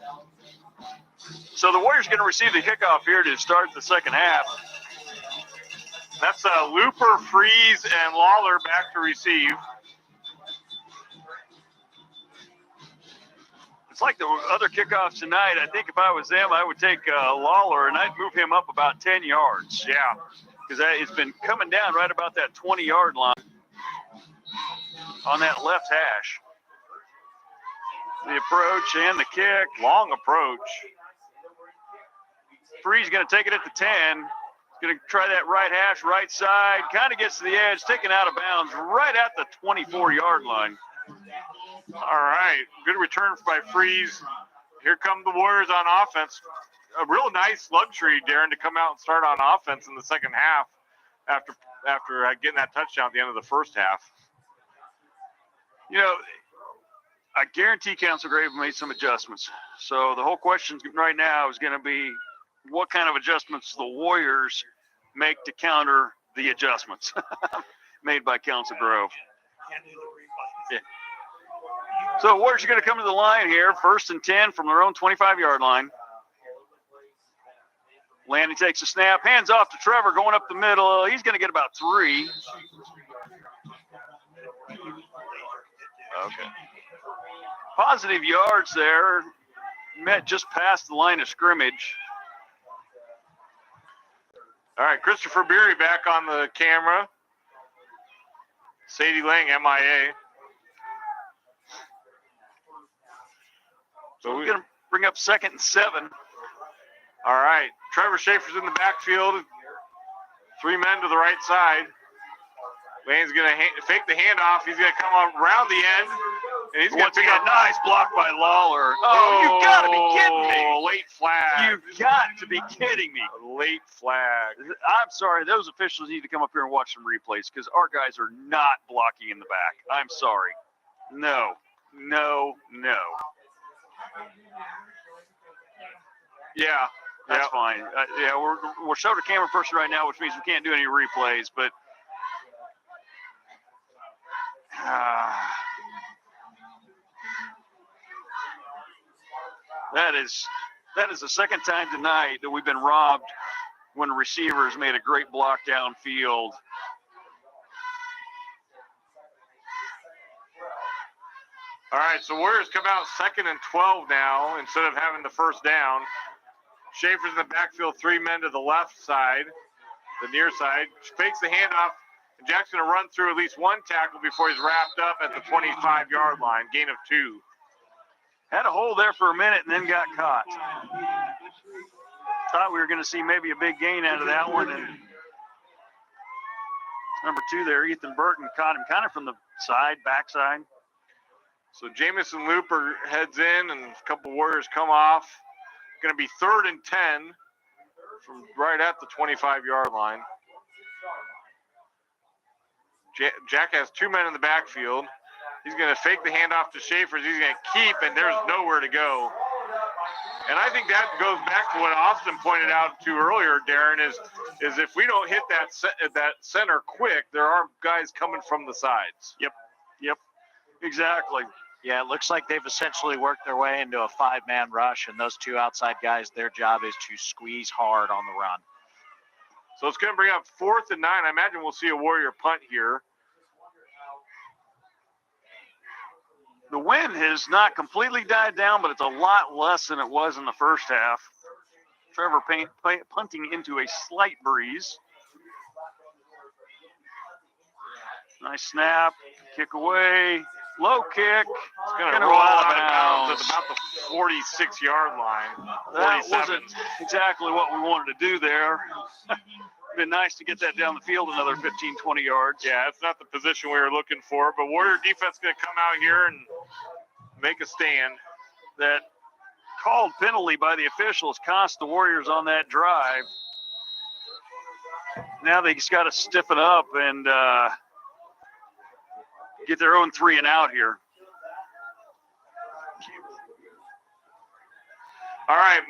so the Warriors going to receive the kickoff here to start the second half. That's Looper, Freeze, and Lawler back to receive. It's like the other kickoffs tonight. I think if I was them, I would take Lawler and I'd move him up about 10 yards. Yeah. Because it's been coming down right about that 20-yard line on that left hash. The approach and the kick. Long approach. Free's going to take it at the 10. Going to try that right hash, right side. Kind of gets to the edge, taken out of bounds right at the 24-yard line. All right. Good return by Freeze. Here come the Warriors on offense. A real nice luxury, Darren, to come out and start on offense in the second half after getting that touchdown at the end of the first half. You know, I guarantee Council Grave made some adjustments. So the whole question right now is going to be, what kind of adjustments the Warriors make to counter the adjustments? made by Council Grove. So Warriors are going to come to the line here, 1st and 10 from their own 25-yard line. Landy takes a snap, hands off to Trevor, going up the middle. He's going to get about 3. Okay. Positive yards there. Met just past the line of scrimmage. All right, Christopher Beery back on the camera. Sadie Lang, MIA. So we're going to bring up 2nd and 7. All right, Trevor Schaefer's in the backfield. 3 men to the right side. Lane's going to fake the handoff. He's going to come around the end, and he's going to pick up. Nice block by Lawler. Oh, you got to be kidding me. Late flag. You've got to be kidding me. Late flag. I'm sorry. Those officials need to come up here and watch some replays because our guys are not blocking in the back. I'm sorry. No. Yeah. That's fine. Yeah, we're showing a camera person right now, which means we can't do any replays, but that is the second time tonight that we've been robbed when receivers made a great block downfield. All right, so Warriors come out 2nd and 12 now instead of having the first down. Schaefer's in the backfield, 3 men to the left side, the near side. Fakes the handoff, and Jack's going to run through at least 1 tackle before he's wrapped up at the 25-yard line, gain of 2. Had a hole there for a minute and then got caught. Thought we were going to see maybe a big gain out of that one. And number 2 there, Ethan Burton, caught him kind of from the backside. So Jamison Looper heads in, and a couple Warriors come off. Going to be 3rd and 10 from right at the 25-yard line. Jack has 2 men in the backfield. He's going to fake the handoff to Schaefer. He's going to keep, and there's nowhere to go. And I think that goes back to what Austin pointed out to earlier, Darren, is if we don't hit that center quick, there are guys coming from the sides. Yep, exactly. Yeah, it looks like they've essentially worked their way into a 5-man rush, and those 2 outside guys, their job is to squeeze hard on the run. So it's going to bring up 4th and 9. I imagine we'll see a Warrior punt here. The wind has not completely died down, but it's a lot less than it was in the first half. Trevor punting into a slight breeze. Nice snap, kick away, low kick. It's going to roll out of bounds at about the 46-yard line. That wasn't exactly what we wanted to do there. Been nice to get that down the field another 15, 20 yards. Yeah, it's not the position we were looking for, but Warrior defense going to come out here and make a stand. That called penalty by the officials cost the Warriors on that drive. Now they just got to stiffen up and get their own 3 and out here. All right,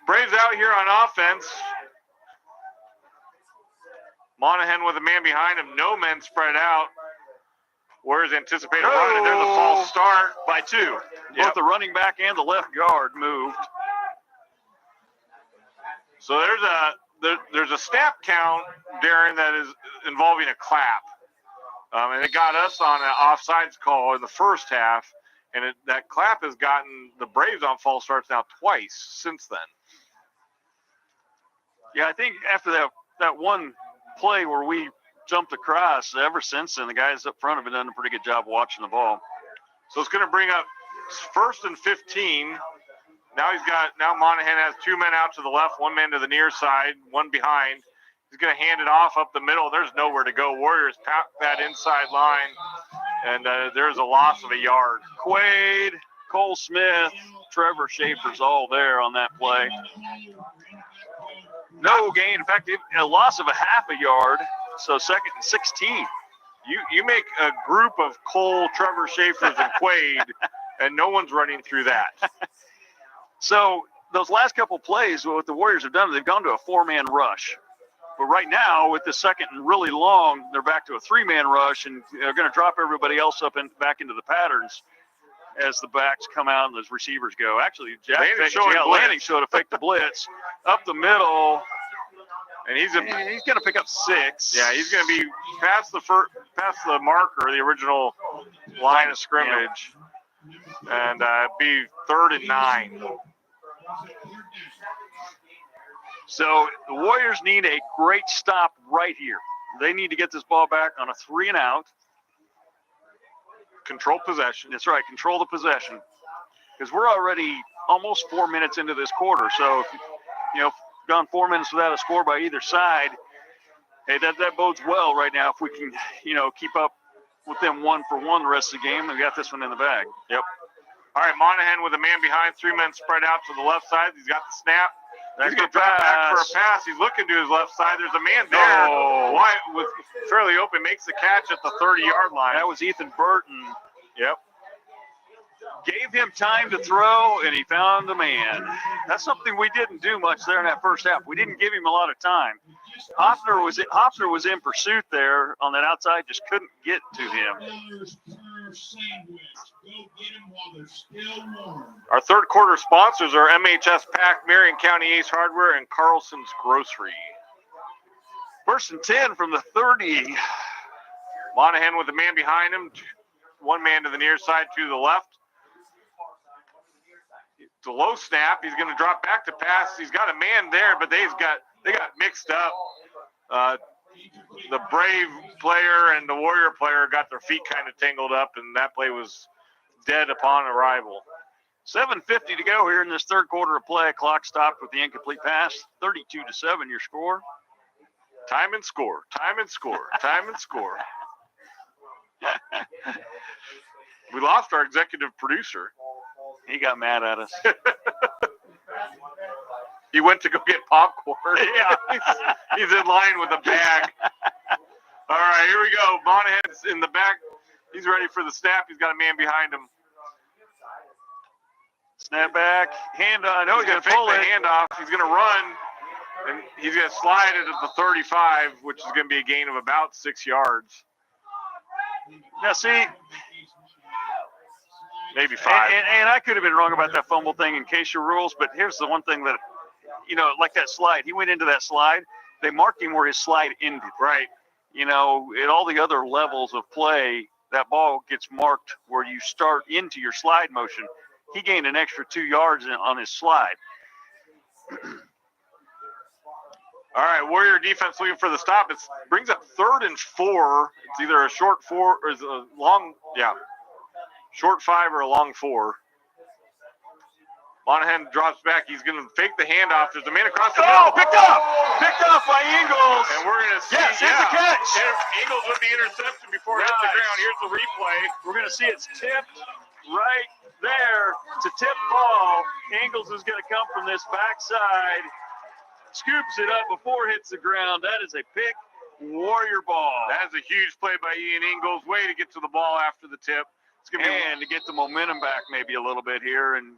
Braves out here on offense. Monahan with a man behind him, no men spread out. Warriors anticipate a run, and there's a false start by 2. Yep. Both the running back and the left guard moved. So there's a snap count, Darren, that is involving a clap. And it got us on an offsides call in the first half, and that clap has gotten the Braves on false starts now twice since then. Yeah, I think after that one play where we jumped across, ever since then, the guys up front have been doing a pretty good job watching the ball. So it's going to bring up 1st and 15. Now Monahan has 2 men out to the left, 1 man to the near side, 1 behind. He's going to hand it off up the middle. There's nowhere to go. Warriors pack that inside line, and there's a loss of a yard. Quaid, Cole Smith, Trevor Schaefer's all there on that play. No gain. In fact, a loss of a half a yard. So 2nd and 16. You make a group of Cole, Trevor Schaefer's, and Quaid, and no one's running through that. So those last couple plays, what the Warriors have done, they've gone to a 4-man rush. But right now, with the second and really long, they're back to a 3-man rush, and they're going to drop everybody else up and back into the patterns as the backs come out and those receivers go. Actually, Lanning showed a fake the blitz up the middle, And he's going to pick up 6. Yeah, he's going to be past the marker, the original line of scrimmage, and be 3rd and 9. So the Warriors need a great stop right here. They need to get this ball back on a 3 and out. Control possession. That's right, control the possession. Because we're already almost 4 minutes into this quarter. So, gone 4 minutes without a score by either side. Hey, that bodes well right now if we can, keep up with them 1 for 1 the rest of the game. We got this one in the bag. Yep. All right, Monahan with a man behind, 3 men spread out to the left side. He's got the snap. He's going to drop back for a pass. He's looking to his left side. There's a man there. No. Wyatt was fairly open, makes the catch at the 30-yard line. That was Ethan Burton. Yep. Gave him time to throw, and he found the man. That's something we didn't do much there in that first half. We didn't give him a lot of time. Hoffner was in pursuit there on that outside, just couldn't get to him. Our third quarter sponsors are MHS Pack, Marion County Ace Hardware, and Carlson's Grocery. 1st and 10 from the 30. Monahan with a man behind him, 1 man to the near side, 2 to the left. It's a low snap. He's going to drop back to pass. He's got a man there, but they got mixed up. The Brave player and the Warrior player got their feet kind of tangled up, and that play was dead upon arrival. 7:50 to go here in this third quarter of play. Clock stopped with the incomplete pass. 32-7 your score. Time and score. Time and score. Time and score. We lost our executive producer. He got mad at us. He went to go get popcorn. Yeah. He's in line with a bag. All right, here we go. Monahan's in the back. He's ready for the snap. He's got a man behind him. Snap back. Hand on. No, He's going to pull fake it. the handoff. He's going to run. And he's going to slide it at the 35, which is going to be a gain of about 6 yards. Now, see, maybe 5. And I could have been wrong about that fumble thing in case your rules, but here's the one thing that, like that slide. He went into that slide. They marked him where his slide ended. Right. At all the other levels of play, that ball gets marked where you start into your slide motion. He gained an extra 2 yards on his slide. All right, Warrior defense looking for the stop. It brings up 3rd and 4. It's either a short 4 or a long, short 5 or a long 4. Monahan drops back. He's going to fake the handoff. There's a man across the middle. Picked up by Ingles. And we're going to see, here's the catch. Ingles with the interception before it hits the ground. Here's the replay. We're going to see it's tipped right there. It's a tip ball. Ingles is going to come from this backside. Scoops it up before it hits the ground. That is a pick Warrior ball. That is a huge play by Ian Ingles. Way to get to the ball after the tip. It's gonna to get the momentum back maybe a little bit here. And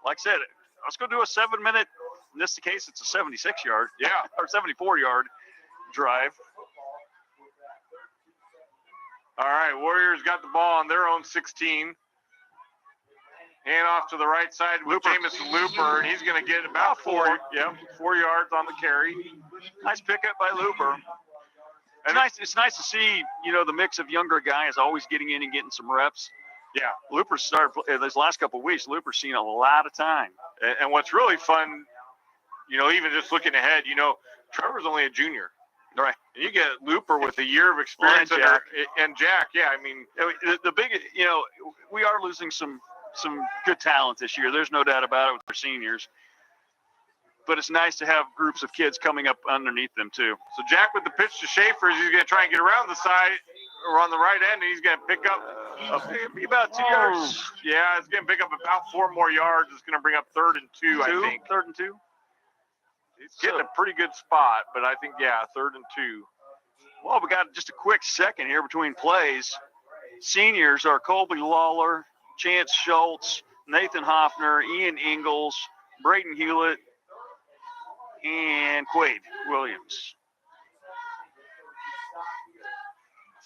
like I said, let's go do a 7-minute. In this case, it's a 76-yard. Yeah. Or 74-yard drive. All right, Warriors got the ball on their own 16. Hand off to the right side with Jamison Looper, and he's going to get about 4 yards on the carry. Nice pickup by Looper. It's nice to see, the mix of younger guys always getting in and getting some reps. Yeah. Looper started these last couple of weeks. Looper's seen a lot of time. And what's really fun, even just looking ahead, Trevor's only a junior. Right. And you get Looper with a year of experience. And Jack, the big, we are losing some good talent this year. There's no doubt about it with our seniors. But it's nice to have groups of kids coming up underneath them, too. So Jack with the pitch to Schaefer, he's going to try and get around the side or on the right end, and he's going to pick up about 2 yards. Yeah, it's going to pick up about 4 more yards. It's going to bring up 3rd and 2, I think. 3rd and 2? He's getting a pretty good spot, but I think, 3rd and 2. Well, we got just a quick second here between plays. Seniors are Colby Lawler, Chance Schultz, Nathan Hoffner, Ian Ingles, Brayton Hewlett, and Quaid Williams.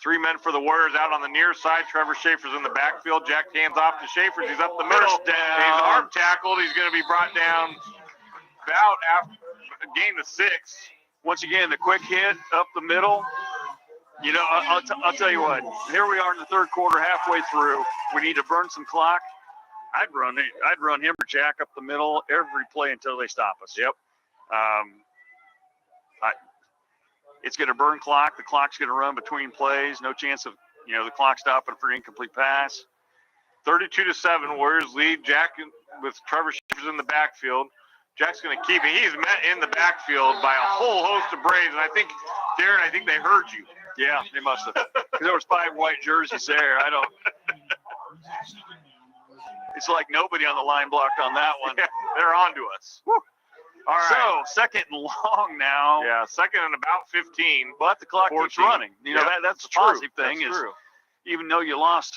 3 men for the Warriors out on the near side. Trevor Schaefer's in the backfield. Jack hands off to Schaefer. He's up the middle. First down. He's arm tackled. He's going to be brought down about after a gain of 6. Once again, the quick hit up the middle. You know, I'll tell you what. Here we are in the third quarter, halfway through. We need to burn some clock. I'd run him or Jack up the middle every play until they stop us. Yep. It's going to burn clock. The clock's going to run between plays. No chance of, the clock stopping for an incomplete pass. 32-7, Warriors lead. Jack with Trevor Schaefer's in the backfield. Jack's going to keep it. He's met in the backfield by a whole host of Braves, and I think, Darren, they heard you. Yeah, they must have. Because there was 5 white jerseys there. It's like nobody on the line blocked on that one. Yeah, they're on to us. Woo. All right. So, second and long now. Yeah, second and about 15. But the clock 14. keeps running. That's the positive thing That's is true. even though you lost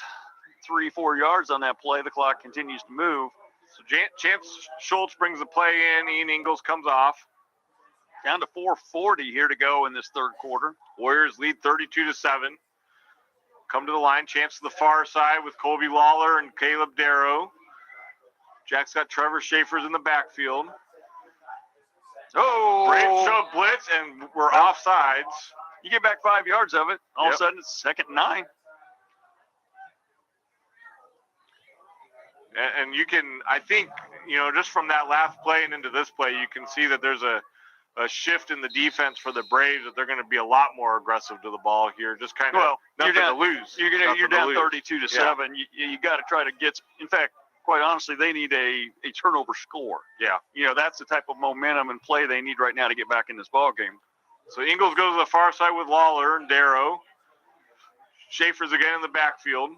3-4 yards on that play, the clock continues to move. So Chance Schultz brings the play in. Ian Ingles comes off. Down to 4:40 here to go in this third quarter. Warriors lead 32-7. Come to the line. Chance to the far side with Colby Lawler and Caleb Darrow. Jack's got Trevor Schaefer's in the backfield. Oh! Braves show blitz, and we're offsides. You get back 5 yards of it. All of a sudden, it's 2nd and 9. And you can, I think, just from that last play and into this play, you can see that there's a shift in the defense for the Braves, that they're going to be a lot more aggressive to the ball here. Just kind of nothing to lose. You're down 32-7. You got to try to get. In fact, quite honestly, they need a turnover score. Yeah. That's the type of momentum and play they need right now to get back in this ball game. So Ingles goes to the far side with Lawler and Darrow. Schaefer's again in the backfield.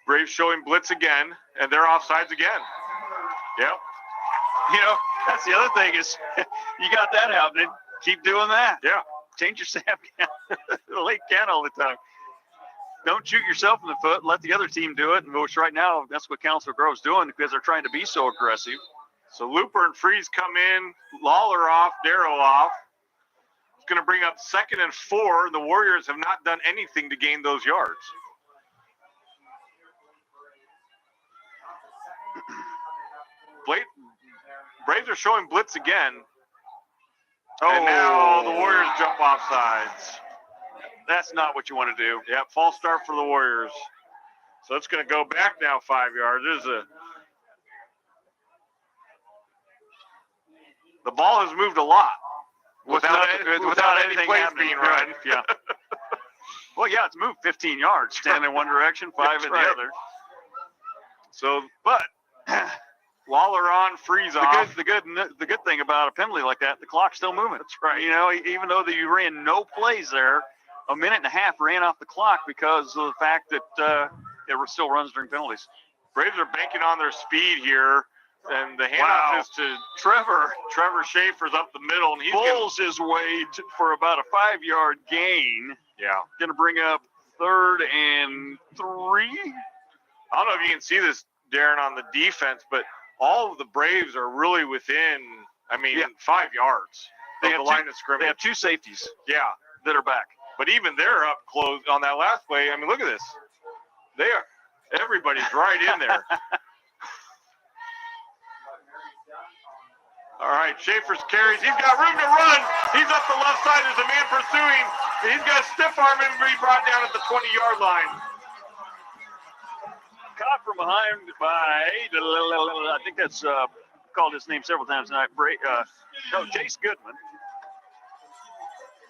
Braves showing blitz again, and they're offsides again. Yep. That's the other thing is you got that happening. Keep doing that. Yeah. Change your snap count. The late count all the time. Don't shoot yourself in the foot. Let the other team do it. And which right now, that's what Council Grove's doing because they're trying to be so aggressive. So Looper and Freeze come in. Lawler off. Darrow off. It's going to bring up 2nd and 4. The Warriors have not done anything to gain those yards. Braves are showing blitz again. And now the Warriors jump off sides. That's not what you want to do. Yep, false start for the Warriors. So it's going to go back now 5 yards. The ball has moved a lot without anything being run. Yeah. Well, yeah, it's moved 15 yards. 10 in one direction, 5 in the other. So, but Lawler on, Freeze off. The good thing about a penalty like that, the clock's still moving. That's right. Even though you ran no plays there, a minute and a half ran off the clock because of the fact that it still runs during penalties. Braves are banking on their speed here, and the handoff is to Trevor. Trevor Schaefer's up the middle, and he pulls his way for about a 5-yard gain. Yeah. Going to bring up 3rd and 3. I don't know if you can see this, Darren, on the defense, but all of the Braves are really within, 5 yards of the line of scrimmage. They have 2 safeties. Yeah. That are back. But even they're up close on that last play. Look at this. Everybody's right in there. All right, Schaefer's carries. He's got room to run. He's up the left side. There's a man pursuing. He's got a stiff arm and be brought down at the 20-yard line. Caught from behind by, I think that's called his name several times tonight. Jace Goodman.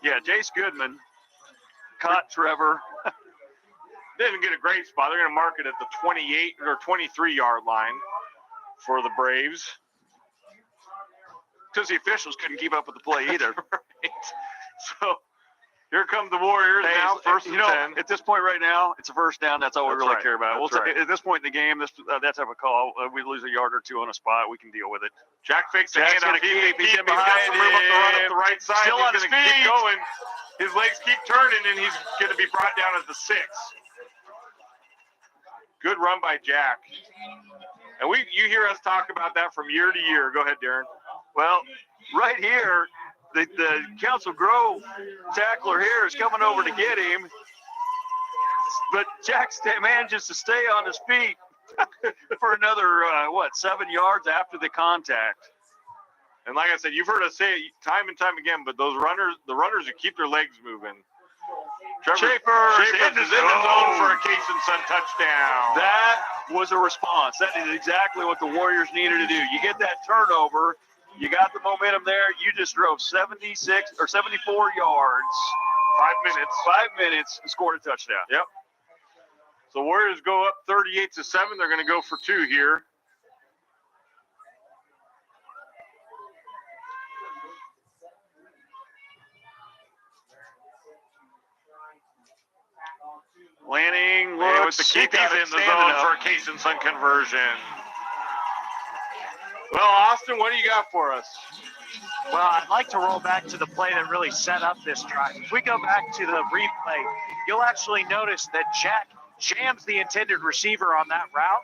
Yeah, Jace Goodman caught Trevor. Didn't get a great spot. They're going to mark it at the 28 or 23-yard line for the Braves. Because the officials couldn't keep up with the play either. Right. So here come the Warriors now, 1st and 10. At this point right now, it's a first down. That's all we really care about. Right. At this point in the game, that type of call, we lose a yard or 2 on a spot, we can deal with it. Jack fakes the handoff. He's got behind some room up the run up the right side. Still on his his feet. feet. Keep going. His legs keep turning, and he's going to be brought down at the 6. Good run by Jack. And you hear us talk about that from year to year. Go ahead, Darren. Well, right here, the Council Grove tackler here is coming over to get him, but Jack manages to stay on his feet for another 7 yards after the contact. And like I said, you've heard us say it time and time again, but the runners who keep their legs moving. Schaefer's in the zone for a Case and Son touchdown. That was a response. That is exactly what the Warriors needed to do. You get that turnover, you got the momentum there. You just drove 76 or 74 yards. 5 minutes. 5 minutes and scored a touchdown. Yep. So Warriors go up 38-7. They're going to go for 2 here. Lanning And looks with the he kick, got he's it in the standing zone up. for a Case and Son conversion. Well, Austin, what do you got for us? Well, I'd like to roll back to the play that really set up this drive. If we go back to the replay, you'll actually notice that Jack jams the intended receiver on that route,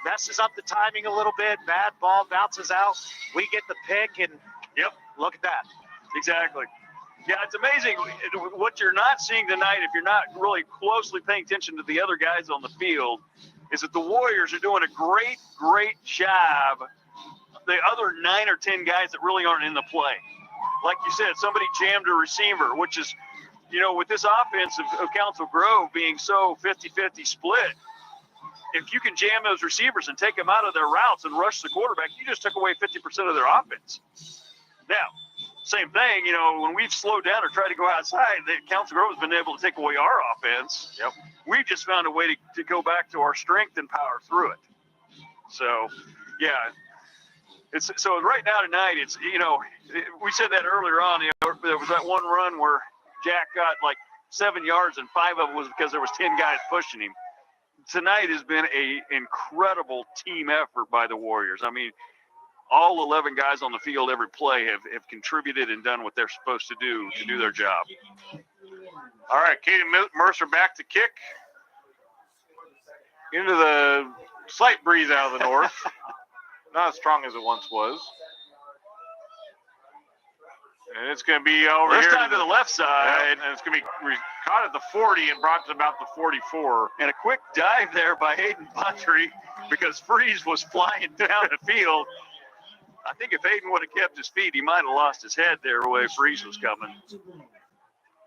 messes up the timing a little bit, bad ball bounces out. We get the pick, and Yep. look at that. Exactly. Yeah, it's amazing what you're not seeing tonight if you're not really closely paying attention to the other guys on the field is that the Warriors are doing a great job. The other 9 or 10 guys that really aren't in the play. Like you said, somebody jammed a receiver, which is, with this offense of Council Grove being so 50-50 split, if you can jam those receivers and take them out of their routes and rush the quarterback, you just took away 50% of their offense. Now, same thing, when we've slowed down or tried to go outside, the Council Grove has been able to take away our offense. Yep. We've just found a way to go back to our strength and power through it. So, yeah. So right now tonight, it's, we said that earlier on, there was that one run where Jack got like 7 yards and 5 of it was because there was 10 guys pushing him. Tonight has been a incredible team effort by the Warriors. I mean, all 11 guys on the field every play have contributed and done what they're supposed to do their job. All right, Caden Mercer back to kick. Into the slight breeze out of the north. Not as strong as it once was. And it's going to be over This here. time to the left side. And it's going to be caught at the 40 and brought to about the 44. And a quick dive there by Hayden Buntry because Freeze was flying down the field. I think if Hayden would have kept his feet, he might have lost his head there the way Freeze was coming.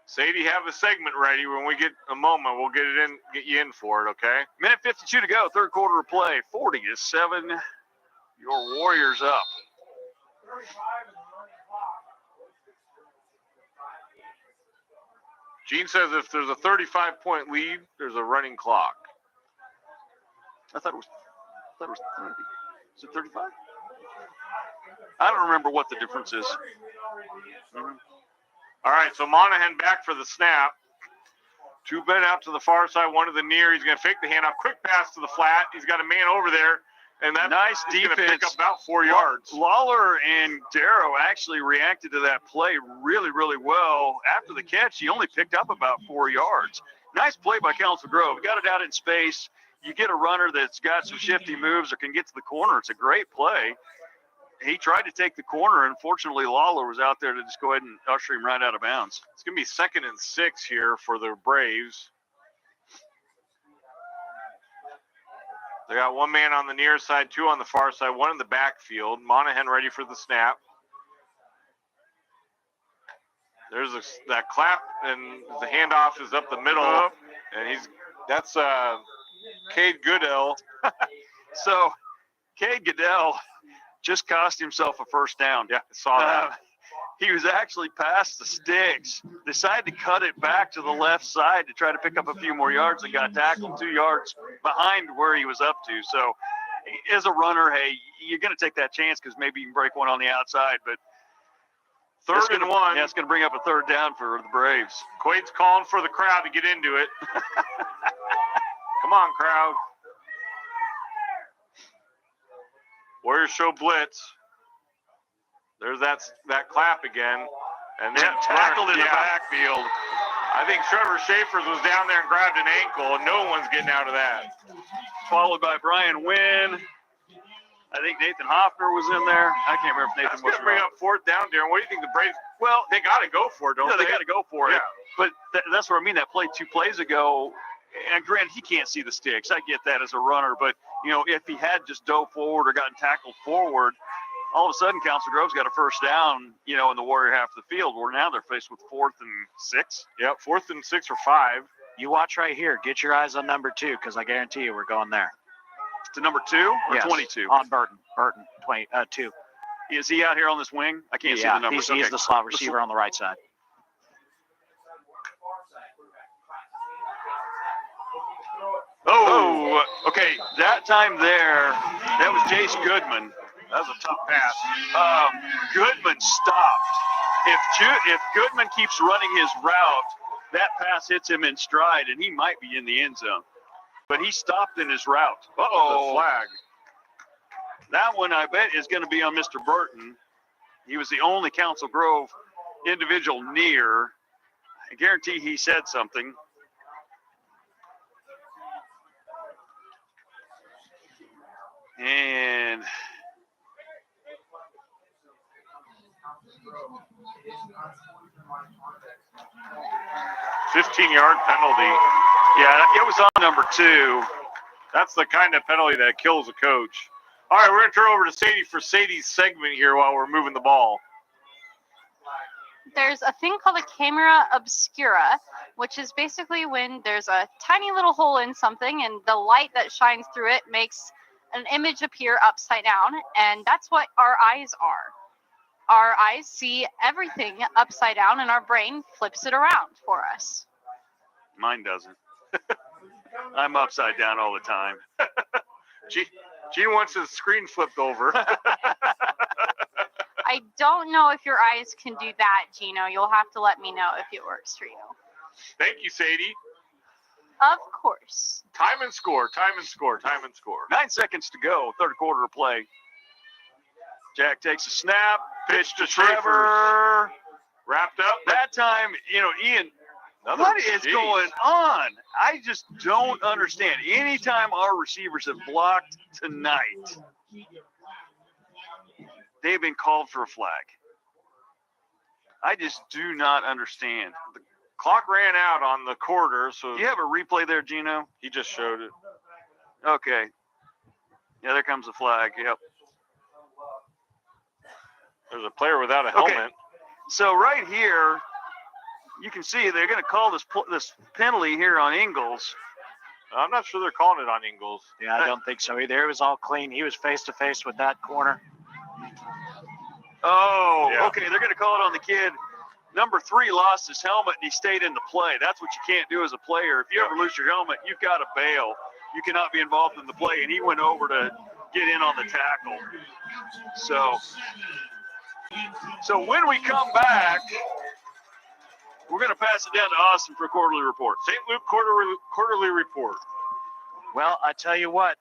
Sadie, have a segment ready. When we get a moment, we'll get you in for it, okay? Minute 52 to go, third quarter of play. 40-7. Your Warriors up. Gene says if there's a 35-point lead, there's a running clock. I thought it was 30. Is it 35? I don't remember what the difference is. Mm-hmm. All right, so Monahan back for the snap. 2 men out to the far side, 1 to the near. He's going to fake the handoff. Quick pass to the flat. He's got a man over there. And that nice defense. Going to pick up about 4 yards. Lawler and Darrow actually reacted to that play really well. After the catch, he only picked up about 4 yards. Nice play by Council Grove. Got it out in space. You get a runner that's got some shifty moves or can get to the corner. It's a great play. He tried to take the corner. Unfortunately, Lawler was out there to just go ahead and usher him right out of bounds. It's going to be 2nd and 6 here for the Braves. They got 1 man on the near side, 2 on the far side, 1 in the backfield. Monahan ready for the snap. There's that clap, and the handoff is up the middle. And that's Cade Goodell. So, Cade Goodell just cost himself a first down. Yeah, I saw that. He was actually past the sticks, decided to cut it back to the left side to try to pick up a few more yards and got tackled 2 yards behind where he was up to. So as a runner, hey, you're going to take that chance because maybe you can break one on the outside. But 3rd and 1. Yeah, it's going to bring up a 3rd down for the Braves. Quaid's calling for the crowd to get into it. Come on, crowd. Warriors show blitz. There's that clap again. And then tackled in the backfield. I think Trevor Schaefer was down there and grabbed an ankle, and no one's getting out of that. Followed by Brian Wynn. I think Nathan Hoffner was in there. I can't remember if That's Nathan going was to bring up fourth down, Darren. What do you think the Braves? Well, they got to go for it, don't No, they? they got to go for it. Yeah. But that's what I mean. That play 2 plays ago, and granted, he can't see the sticks. I get that as a runner. But, if he had just dove forward or gotten tackled forward, all of a sudden, Council Grove's got a first down, in the Warrior half of the field, where now they're faced with 4th and 6. Yep, 4th and 6 or 5. You watch right here. Get your eyes on number 2, because I guarantee you we're going there. To number 2 or Yes, 22? on Burton. Burton, 2. Is he out here on this wing? I can't see the numbers. He's the slot receiver on the right side. Oh, okay. That time there, that was Jace Goodman. That was a tough pass. Goodman stopped. If Goodman keeps running his route, that pass hits him in stride, and he might be in the end zone. But he stopped in his route. The flag. That one, I bet, is going to be on Mr. Burton. He was the only Council Grove individual near. I guarantee he said something. And 15-yard penalty. yeah, it was on number 2. That's the kind of penalty that kills a coach. All right, we're going to turn over to Sadie for Sadie's segment here while we're moving the ball. There's a thing called a camera obscura, which is basically when there's a tiny little hole in something and the light that shines through it makes an image appear upside down, and that's what our eyes are. Our eyes see everything upside down, and our brain flips it around for us. Mine doesn't. I'm upside down all the time. Gene wants his screen flipped over. I don't know if your eyes can do that, Gino. You'll have to let me know if it works for you. Thank you, Sadie. Of course. Time and score, time and score, time and score. 9 seconds to go, third quarter of play. Jack takes a snap, pitch to Trevor. Wrapped up. That time, Ian, what is going on? I just don't understand. Anytime our receivers have blocked tonight, they've been called for a flag. I just do not understand. The clock ran out on the quarter, so Do you have a replay there, Gino? he just showed it. Okay. Yeah, there comes the flag. Yep. There's a player without a Okay. helmet. So right here, you can see they're going to call this penalty here on Ingles. I'm not sure they're calling it on Ingles. Yeah, I don't think so either. It was all clean. He was face-to-face with that corner. Oh, Yeah. okay. They're going to call it on the kid. Number 3 lost his helmet and he stayed in the play. That's what you can't do as a player. If you ever lose your helmet, you've got to bail. You cannot be involved in the play. And he went over to get in on the tackle. So when we come back, we're going to pass it down to Austin for a quarterly report. St. Luke quarterly report. Well, I tell you what,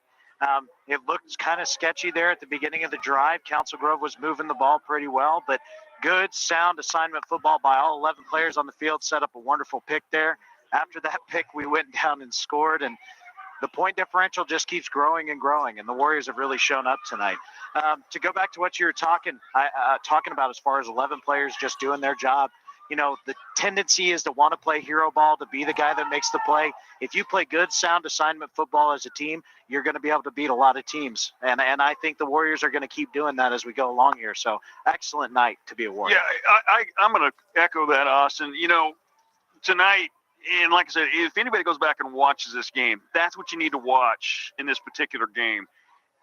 it looked kind of sketchy there at the beginning of the drive. Council Grove was moving the ball pretty well, but good, sound assignment football by all 11 players on the field, set up a wonderful pick there. After that pick, we went down and scored, and the point differential just keeps growing and growing, and the Warriors have really shown up tonight. To go back to what you were talking about as far as 11 players just doing their job, the tendency is to want to play hero ball, to be the guy that makes the play. If you play good, sound assignment football as a team, you're going to be able to beat a lot of teams. And I think the Warriors are going to keep doing that as we go along here. So excellent night to be a Warrior. Yeah, I'm going to echo that, Austin. Tonight, and like I said, if anybody goes back and watches this game, that's what you need to watch in this particular game,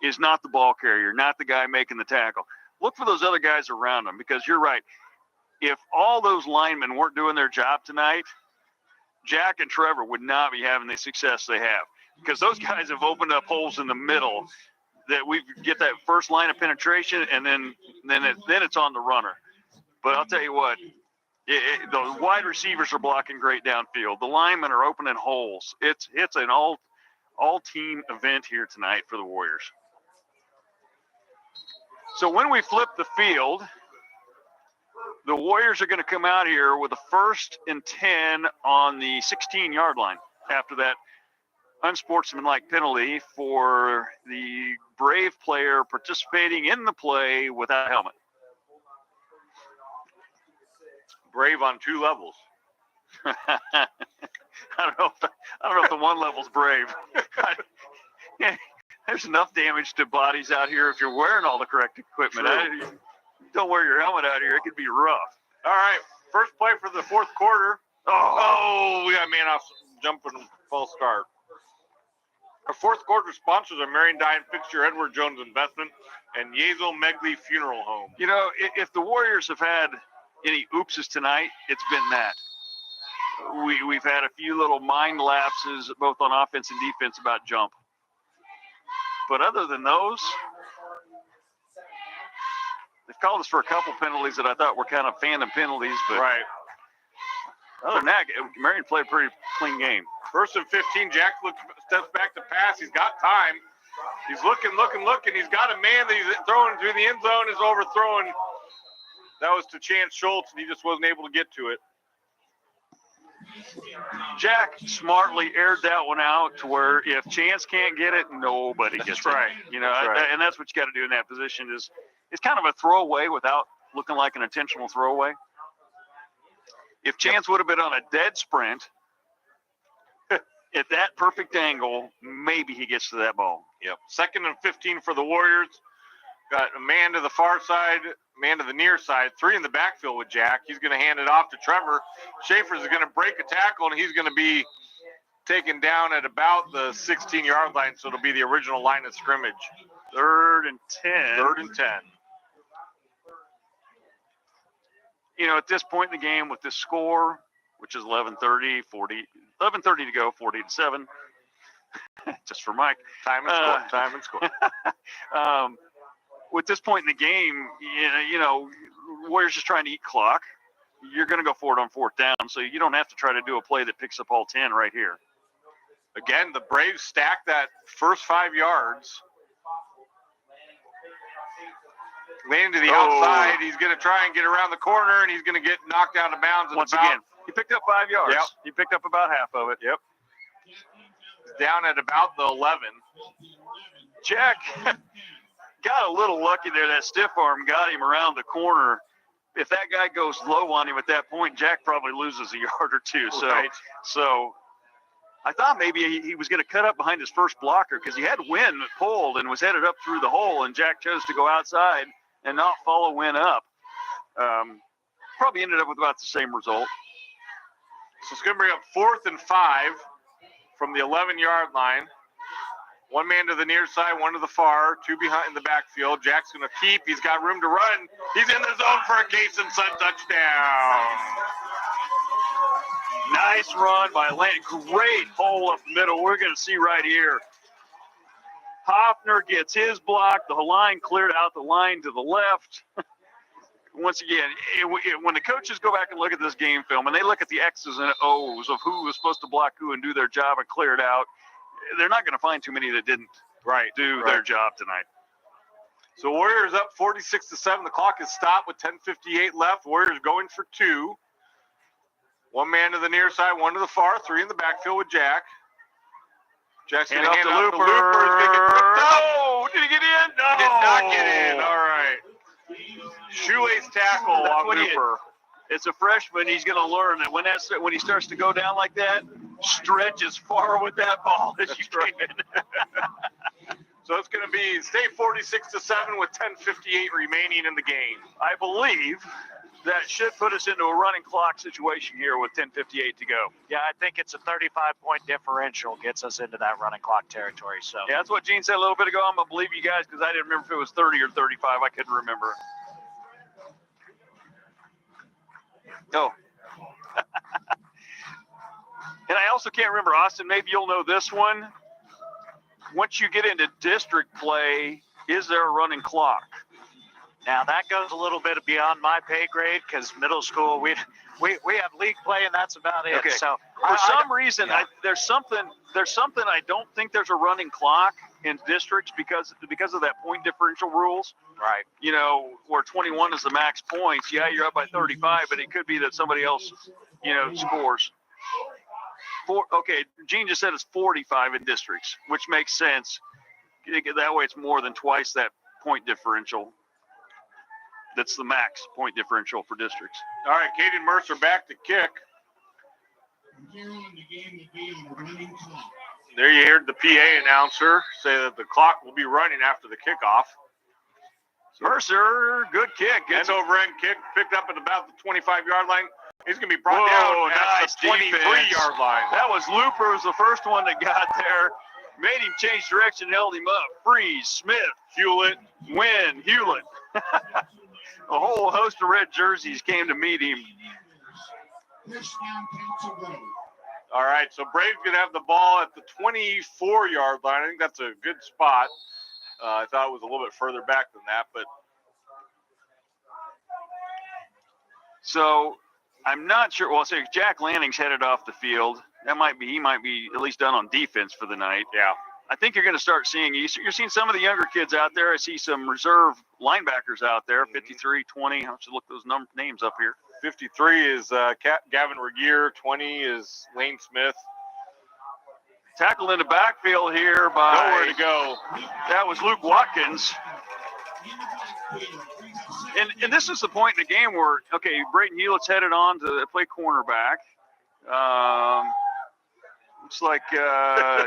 is not the ball carrier, not the guy making the tackle. Look for those other guys around them, because you're right. If all those linemen weren't doing their job tonight, Jack and Trevor would not be having the success they have, because those guys have opened up holes in the middle that we get that first line of penetration, and then it's on the runner. But I'll tell you what, the wide receivers are blocking great downfield. The linemen are opening holes. It's an all team event here tonight for the Warriors. So when we flip the field, the Warriors are going to come out here with a 1st and 10 on the 16-yard line after that unsportsmanlike penalty for the Brave player participating in the play without a helmet. Brave on 2 levels. I don't know if the one level's Brave. There's enough damage to bodies out here if you're wearing all the correct equipment. Don't wear your helmet out here. It could be rough. All right, first play for the 4th quarter. Oh, we got a man off jumping false start. Our 4th quarter sponsors are Marion Dye and Fixture, Edward Jones Investment, and Yezel Megley Funeral Home. You know, if the Warriors have had any oopses tonight, it's been that. We've had a few little mind lapses, both on offense and defense, about jump. But other than those, they've called us for a couple penalties that I thought were kind of phantom penalties. But right. Other than that, Marion played a pretty clean game. 1st and 15. Jack steps back to pass. He's got time. He's looking. He's got a man that he's throwing through the end zone. Is overthrowing. That was to Chance Schultz, and he just wasn't able to get to it. Jack smartly aired that one out to where if Chance can't get it, nobody gets it. Right. You know, right. And that's what you got to do in that position is it's kind of a throwaway without looking like an intentional throwaway. If Chance would have been on a dead sprint at that perfect angle, maybe he gets to that ball. Yep. 2nd and 15 for the Warriors. Got a man to the far side, man to the near side, 3 in the backfield with Jack. He's going to hand it off to Trevor. Schaefer's going to break a tackle, and he's going to be taken down at about the 16-yard line, so it'll be the original line of scrimmage. 3rd and 10. 3rd and 10. You know, at this point in the game with this score, which is 11:30 to go, 40-7, just for Mike. Time and score. With this point in the game, you know, Warriors just trying to eat clock. You're going to go for it on 4th down, so you don't have to try to do a play that picks up all 10 right here. Again, the Braves stacked that first 5 yards. Landing to the outside. He's going to try and get around the corner, and he's going to get knocked out of bounds. Once again, he picked up 5 yards. Yep. He picked up about half of it. Yep. He's down at about the 11. Jack got a little lucky there. That stiff arm got him around the corner. If that guy goes low on him at that point, Jack probably loses a yard or two. So I thought maybe he was going to cut up behind his first blocker because he had Wynn pulled and was headed up through the hole, and Jack chose to go outside and not follow Wynn up. Probably ended up with about the same result. So it's going to bring up 4th and 5 from the 11-yard line. 1 man to the near side, 1 to the far, 2 behind the backfield. Jack's going to keep. He's got room to run. He's in the zone for a Case and Son touchdown. Nice run by Lane. Great hole up the middle. We're going to see right here. Hoffner gets his block. The line cleared out the line to the left. Once again, when the coaches go back and look at this game film and they look at the X's and O's of who was supposed to block who and do their job and clear it out, they're not going to find too many that didn't do their job tonight. So Warriors up 46-7. The clock is stopped with 10:58 left. Warriors going for 2. 1 man to the near side, 1 to the far, 3 in the backfield with Jack. Jack's going to hand off to Looper. No! Did he get in? No! He did not get in. All right. Shoelace tackle on Looper. It's a freshman. He's going to learn that when he starts to go down like that, stretch as far with that ball as you can. So it's going to be stay 46-7 with 10:58 remaining in the game. I believe that should put us into a running clock situation here with 10:58 to go. Yeah, I think it's a 35-point differential gets us into that running clock territory. So yeah, that's what Gene said a little bit ago. I'm going to believe you guys because I didn't remember if it was 30 or 35. I couldn't remember. No. And I also can't remember, Austin, maybe you'll know this one. Once you get into district play, is there a running clock? Now that goes a little bit beyond my pay grade because middle school we have league play and that's about it. Okay. So for some reason, there's something I don't think there's a running clock in districts because of that point differential rules. Right. You know, where 21 is the max points. Yeah, you're up by 35, but it could be that somebody else, scores. Okay, Gene just said it's 45 in districts, which makes sense. That way it's more than twice that point differential. That's the max point differential for districts. All right, Caden Mercer back to kick. There you heard the PA announcer say that the clock will be running after the kickoff. Mercer, good kick. End over end kick, picked up at about the 25-yard line. He's going to be brought down at the 23-yard line. That was Looper, was the first one that got there. Made him change direction, held him up. Freeze, Smith, Hewlett, Wynn, Hewlett. A whole host of red jerseys came to meet him. All right, so Braves going to have the ball at the 24-yard line. I think that's a good spot. I thought it was a little bit further back than that, but. So I'm not sure. Well, so Jack Lanning's headed off the field. He might be at least done on defense for the night. Yeah. I think you're going to start seeing, you're seeing some of the younger kids out there. I see some reserve linebackers out there, 53, 20. I'll just look those names up here. 53 is Gavin Regier. 20 is Lane Smith. Tackled in the backfield here by. Nowhere to go. That was Luke Watkins. And this is the point in the game where, okay, Brayton Hewlett's headed on to play cornerback. Looks like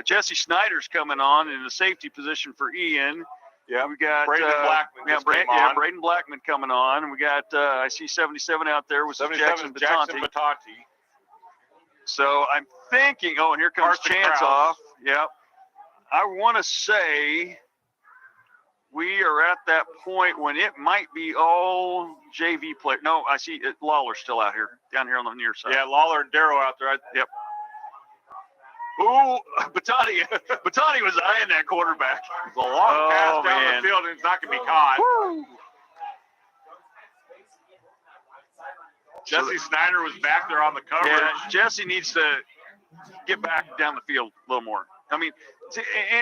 Jesse Snyder's coming on in the safety position for Ian. Yeah, we got Braden Blackman. Braden Blackman coming on. And we got I see 77 out there with Jackson Batanti. So I'm thinking, and here comes Chance off. Yep. I want to say we are at that point when it might be all JV players. No, I see Lawler's still out here, down here on the near side. Yeah, Lawler and Darrow out there. Yep. Ooh, Batanti was eyeing that quarterback. It's a long pass down the field, and it's not going to be caught. Woo. Jesse Snyder was back there on the coverage. Yeah, Jesse needs to get back down the field a little more. I mean,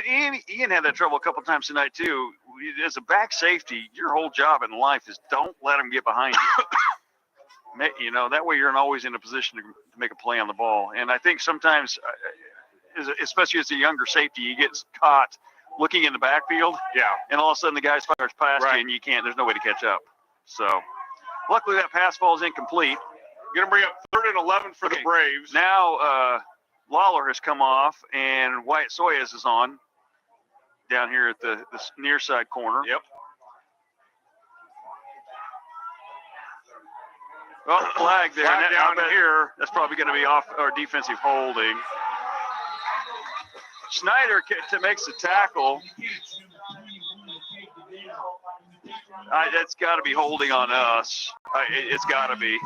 and Ian had that trouble a couple times tonight, too. As a back safety, your whole job in life is don't let them get behind you. You know, that way you're always in a position to make a play on the ball. And I think sometimes, especially as a younger safety, you get caught looking in the backfield. Yeah. And all of a sudden the guy fires past you and there's no way to catch up. So luckily that pass falls incomplete. Going to bring up 3rd and 11 for the Braves. Now Lawler has come off and Wyatt Soyes is on down here at the near side corner. Yep. Well, flag there. Flag down here. That's probably going to be off our defensive holding. Snyder makes the tackle. That's got to be holding on us. It's got to be.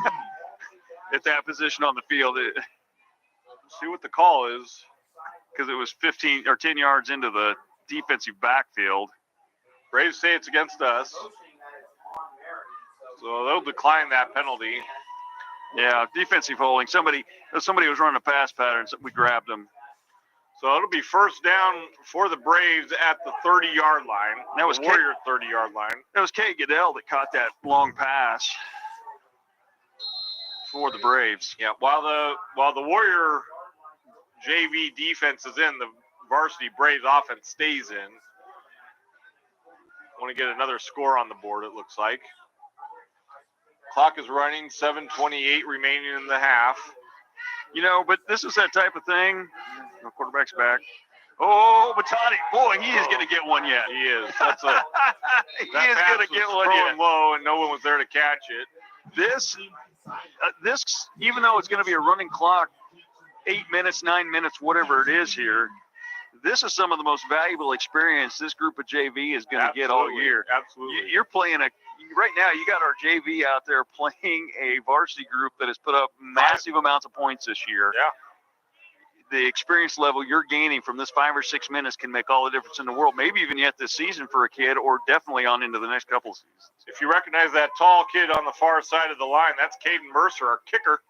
At that position on the field. See what the call is. Because it was 15 or 10 yards into the defensive backfield. Braves say it's against us. So they'll decline that penalty. Yeah, defensive holding. Somebody was running a pass pattern, so we grabbed them. So it'll be 1st down for the Braves at the 30-yard line. That was Warrior 30-yard line. That was Kate Goodell that caught that long pass for the Braves. Yeah, while the Warrior JV defense is in, the varsity Braves offense stays in. Want to get another score on the board, it looks like. Clock is running, 7:28 remaining in the half. You know, but this is that type of thing. The quarterback's back. Oh, Batanti. Boy, he is going to get one yet. He is. That's a. He is going to get one throwing yet. Low, and no one was there to catch it. This, even though it's going to be a running clock, 8 minutes, 9 minutes, whatever it is here, this is some of the most valuable experience this group of JV is going to get all year. Absolutely. You're playing right now, you got our JV out there playing a varsity group that has put up massive amounts of points this year. Yeah. The experience level you're gaining from this 5 or 6 minutes can make all the difference in the world, maybe even yet this season for a kid or definitely on into the next couple of seasons. If you recognize that tall kid on the far side of the line, that's Caden Mercer, our kicker.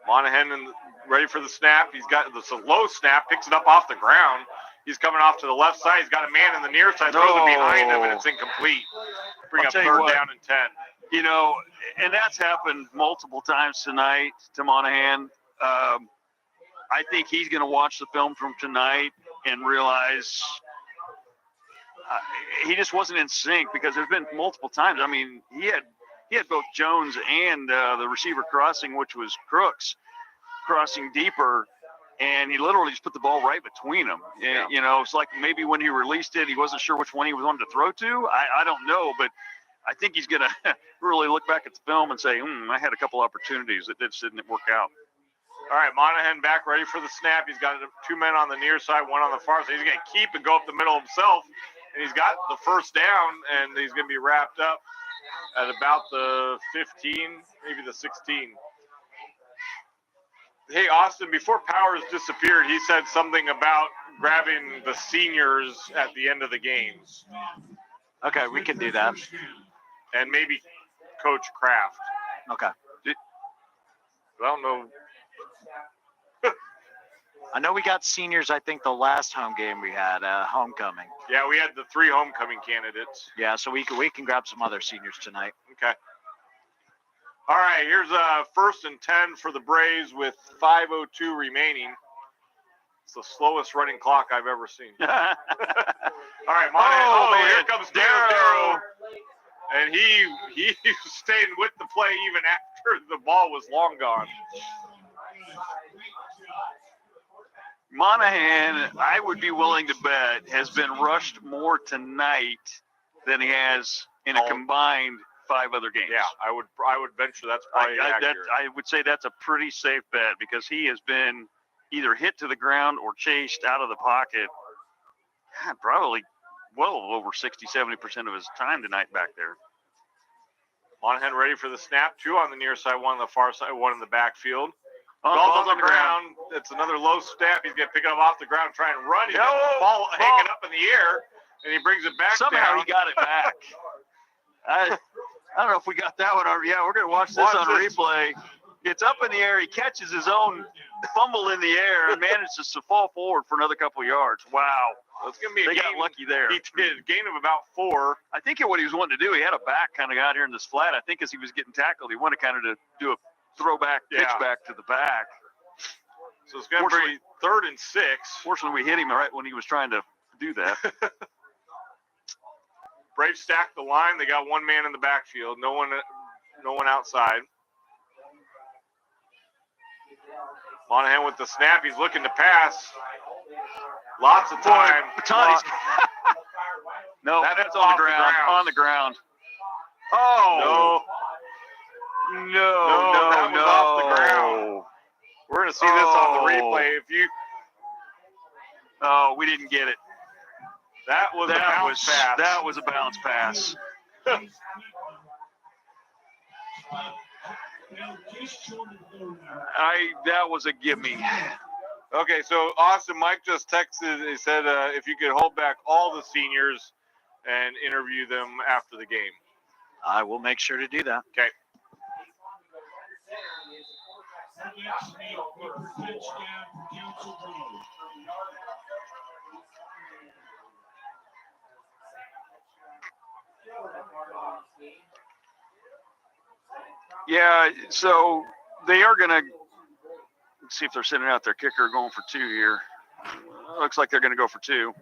Monahan ready for the snap. He's got this low snap, picks it up off the ground. He's coming off to the left side. He's got a man in the near side, throws it behind him, and it's incomplete. bring I'll up tell you third what. down and 10. You know, and that's happened multiple times tonight to Monahan. I think he's going to watch the film from tonight and realize he just wasn't in sync, because there's been multiple times. I mean, he had both Jones and the receiver crossing, which was Crooks, crossing deeper, and he literally just put the ball right between them. Yeah. You know, it's like maybe when he released it, he wasn't sure which one he wanted to throw to. I don't know, but I think he's going to really look back at the film and say, I had a couple opportunities that just didn't work out. All right, Monahan back ready for the snap. He's got 2 men on the near side, 1 on the far side. He's going to keep and go up the middle himself, and he's got the first down, and he's going to be wrapped up at about the 15, maybe the 16. Hey, Austin, before Powers disappeared, he said something about grabbing the seniors at the end of the game. Okay, we can do that. And maybe Coach Kraft. Okay. I don't know. I know we got seniors, I think, the last home game we had, homecoming. Yeah, we had the 3 homecoming candidates. Yeah, so we can grab some other seniors tonight. Okay. All right, here's a 1st and 10 for the Braves with 5:02 remaining. It's the slowest running clock I've ever seen. All right, Monahan. Man. Here comes Darrow. And he stayed with the play even after the ball was long gone. Monahan, I would be willing to bet, has been rushed more tonight than he has in a combined 5 other games. Yeah, I would venture that's probably accurate. I would say that's a pretty safe bet, because he has been either hit to the ground or chased out of the pocket probably well over 60-70% of his time tonight back there. Monahan ready for the snap. 2 on the near side, 1 on the far side, 1 in the backfield. Ball's on the ground. It's another low snap. He's going to pick it up off the ground, try and run. He's got the ball hanging up in the air, and he brings it back Somehow down. he got it back. I don't know if we got that one. Yeah, we're going to watch this on replay. It's up in the air. He catches his own fumble in the air and manages to fall forward for another couple yards. Wow. Well, it's going to be They got lucky there. He did. A gain of about 4. I think what he was wanting to do, he had a back kind of out here in this flat. I think as he was getting tackled, he wanted kind of to do a throwback, pitch back to the back. So it's going to be 3rd and 6. Fortunately, we hit him right when he was trying to do that. Braves stacked the line. They got 1 man in the backfield. No one outside. Monahan with the snap. He's looking to pass. Lots of time. No, that's on off the ground. On the ground. Oh. No, that was off the ground. We're going to see this on the replay. Oh, we didn't get it. That was a bounce pass. That was a bounce pass. That was a gimme. Okay, so Austin, Mike just texted. He said if you could hold back all the seniors and interview them after the game. I will make sure to do that. Okay. Yeah, so they are going to see if they're sending out their kicker going for 2 here. Looks like they're going to go for 2.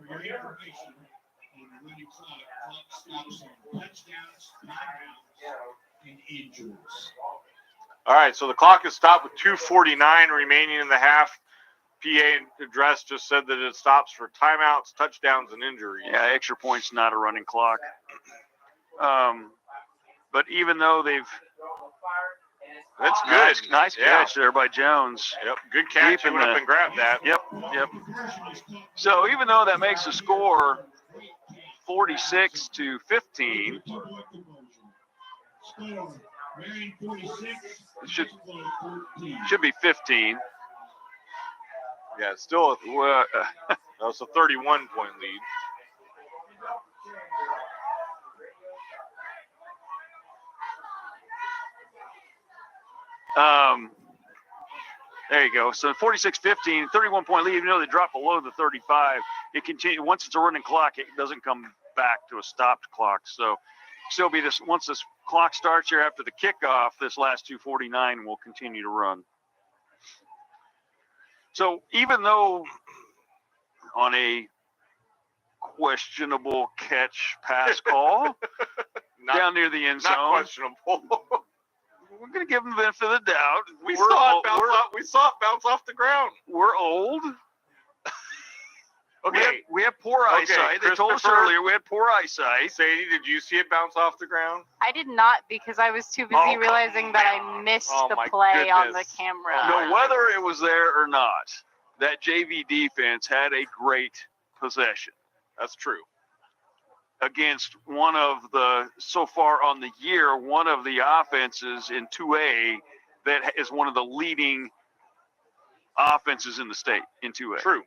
All right, so the clock is stopped with 2:49 remaining in the half. PA address just said that it stops for timeouts, touchdowns, and injuries. Yeah, extra points, not a running clock. But even though that's good. Nice catch there by Jones. Yep, good catch. He went up and grabbed that. Yep. So even though that makes the score 46-15, it should be 15. Yeah, it's still it's a 31-point lead. There you go. So 46-15, 31-point lead. Even though they drop below the 35, it continues. Once it's a running clock, it doesn't come back to a stopped clock. So still be this, once this clock starts here after the kickoff, this last 2:49 will continue to run. So even though on a questionable catch pass call down near the end zone, Not questionable. we're going to give them the benefit of the doubt. We saw it bounce off the ground. We're old. Okay. We have poor eyesight. They told us Christopher. earlier we had poor eyesight. Sadie, did you see it bounce off the ground? I did not because I was too busy Oh, realizing that I missed oh the my play on the goodness. camera. No, whether it was there or not, that JV defense had a great possession That's true. against one of the, so far on the year, one of the offenses in 2A that is one of the leading offenses in the state in 2A. True.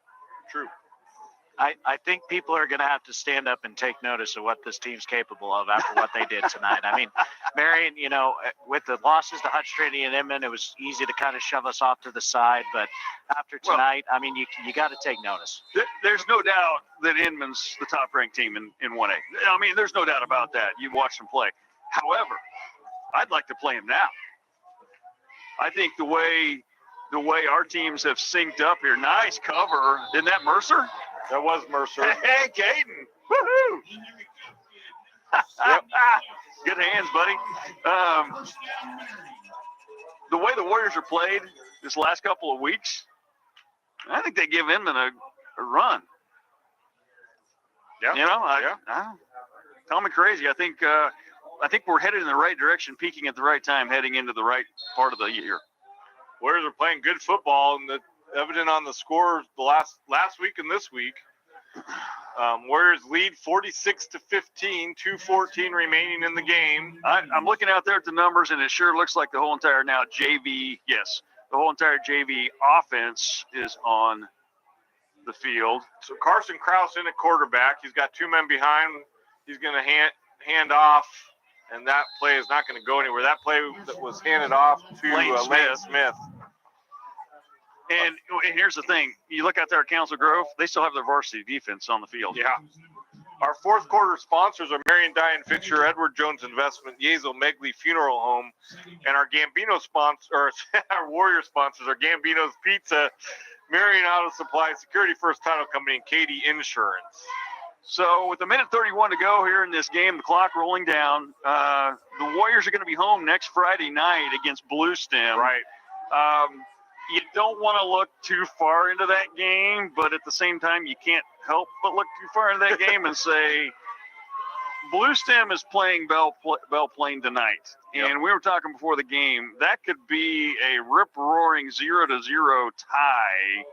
I think people are going to have to stand up and take notice of what this team's capable of after what they did tonight. I mean, Marion, you know, with the losses to Hutch, Trinity, and Inman, it was easy to kind of shove us off to the side. But after tonight, I mean, you got to take notice. There's no doubt that Inman's the top-ranked team in 1A. I mean, there's no doubt about that. You've watched them play. However, I'd like to play him now. I think the way our teams have synced up here, nice cover. Isn't that Mercer? That was Mercer. Hey, Caden. Woohoo! Yep. Good hands, buddy. The way the Warriors are played this last couple of weeks, I think they give Inman a run. Yeah. You know, I call me crazy. I think we're headed in the right direction, peaking at the right time, heading into the right part of the year. Warriors are playing good football, and the evident on the score the last week and this week. Warriors lead 46-15, 2:14 remaining in the game. I'm looking out there at the numbers, and it sure looks like the whole entire JV offense is on the field. So Carson Krause in at quarterback. He's got two men behind. He's going to hand off, and that play is not going to go anywhere. That play that was handed off to Lane Smith. And here's the thing. You look out there at Council Grove, they still have their varsity defense on the field. Yeah. Our fourth quarter sponsors are Marion Dye & Fixture, Edward Jones Investment, Yezo Megley Funeral Home, and our Gambino sponsor, our Warrior sponsors are Gambino's Pizza, Marion Auto Supply, Security First Title Company, and Katie Insurance. So with a minute 31 to go here in this game, the clock rolling down, the Warriors are going to be home next Friday night against Blue Stem. Right. You don't want to look too far into that game, but at the same time, you can't help but look too far into that game and say, Blue Stem is playing Belle Plaine tonight. Yep. And we were talking before the game, that could be a rip-roaring 0-0 tie.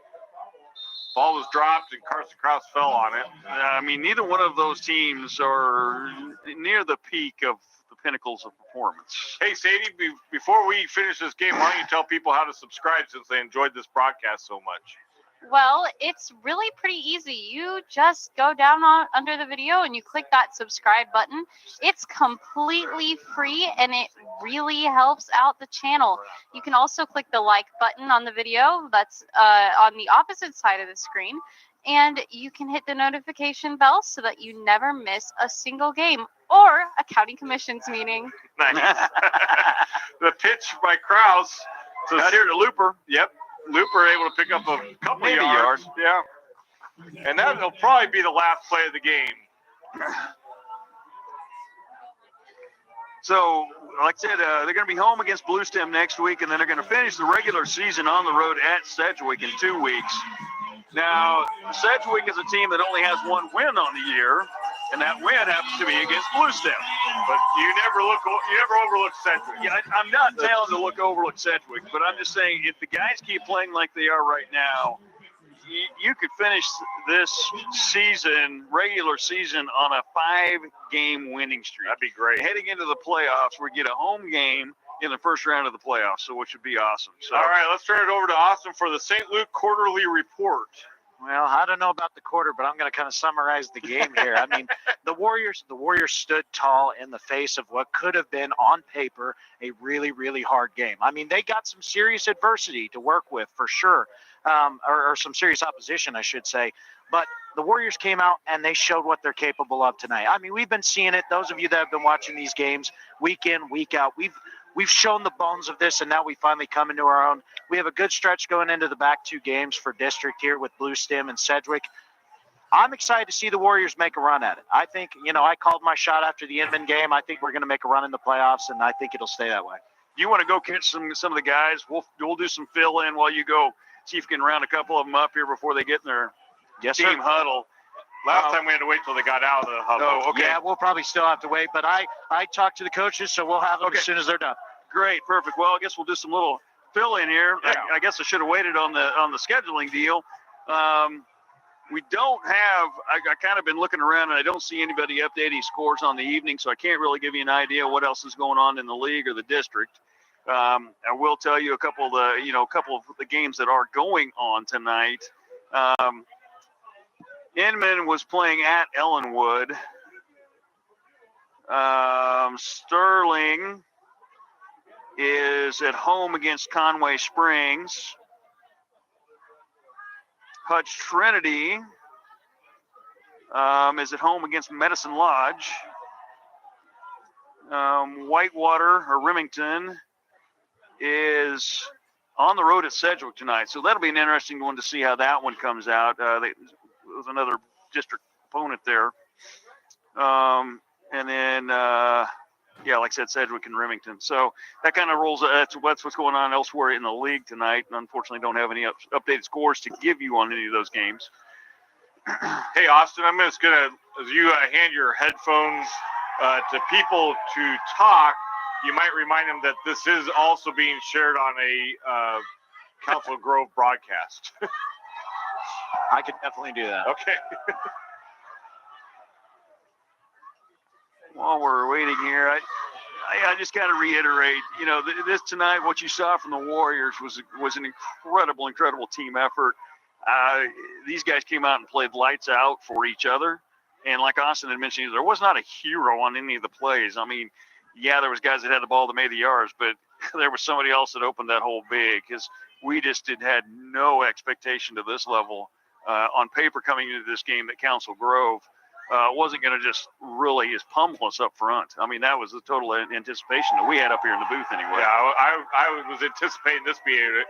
Ball was dropped, and Carson Krause fell on it. I mean, neither one of those teams are near the peak of the pinnacles of performance. Hey, Sadie, before we finish this game, why don't you tell people how to subscribe since they enjoyed this broadcast so much? Well, it's really pretty easy. You just go down under the video and you click that subscribe button. It's completely free and it really helps out the channel. You can also click the like button on the video that's on the opposite side of the screen. And you can hit the notification bell so that you never miss a single game or a county commissions meeting. Nice. The pitch by Krause. So Out here to Looper. Yep. Looper able to pick up a couple Maybe yards. Yeah. And that'll probably be the last play of the game. So, like I said, they're going to be home against Blue Stem next week, and then they're going to finish the regular season on the road at Sedgwick in 2 weeks. Now, Sedgwick is a team that only has one win on the year, and that win happens to be against Blue Stem. But you never overlook Sedgwick. Yeah, I'm not telling to overlook Sedgwick, but I'm just saying if the guys keep playing like they are right now, you could finish this season, regular season, on a 5-game winning streak. That'd be great. Heading into the playoffs, we get a home game in the first round of the playoffs, so which would be awesome. So, all right, let's turn it over to Austin for the St. Luke Quarterly Report. Well, I don't know about the quarter, but I'm going to kind of summarize the game here. I mean, the Warriors stood tall in the face of what could have been on paper a really, really hard game. I mean, they got some serious adversity to work with for sure. or some serious opposition, I should say. But the Warriors came out and they showed what they're capable of tonight. I mean, we've been seeing it. Those of you that have been watching these games week in, week out, we've shown the bones of this, and now we finally come into our own. We have a good stretch going into the back 2 games for district here with Blue Stem and Sedgwick. I'm excited to see the Warriors make a run at it. I think, I called my shot after the Inman game. I think we're going to make a run in the playoffs, and I think it'll stay that way. You want to go catch some of the guys? We'll do some fill in while you go see if you can round a couple of them up here before they get in their team huddle. Last time we had to wait till they got out of the huddle. Oh, okay. Yeah, we'll probably still have to wait, but I talked to the coaches, so we'll have them as soon as they're done. Great, perfect. Well, I guess we'll do some little fill in here. Yeah. I guess I should have waited on the scheduling deal. We don't have. I kind of been looking around and I don't see anybody updating scores on the evening, so I can't really give you an idea what else is going on in the league or the district. I will tell you a couple of the games that are going on tonight. Inman was playing at Ellenwood. Sterling is at home against Conway Springs. Hutch Trinity is at home against Medicine Lodge. Whitewater or Remington is on the road at Sedgwick tonight. So that'll be an interesting one to see how that one comes out. There's another district opponent there. And then, like I said, Sedgwick and Remington. So that kind of rolls. That's what's going on elsewhere in the league tonight. And unfortunately, don't have any updated scores to give you on any of those games. Hey, Austin, I'm just going to, as you hand your headphones to people to talk, you might remind them that this is also being shared on a Council Grove broadcast. I could definitely do that. Okay. While we're waiting here, I just got to reiterate, this tonight, what you saw from the Warriors was an incredible team effort. These guys came out and played lights out for each other. And like Austin had mentioned, there was not a hero on any of the plays. I mean, yeah, there was guys that had the ball that made the yards, but there was somebody else that opened that hole big because we just had no expectation to this level on paper coming into this game that Council Grove wasn't going to just really pummel us up front. I mean, that was the total anticipation that we had up here in the booth anyway. Yeah, I was anticipating this being,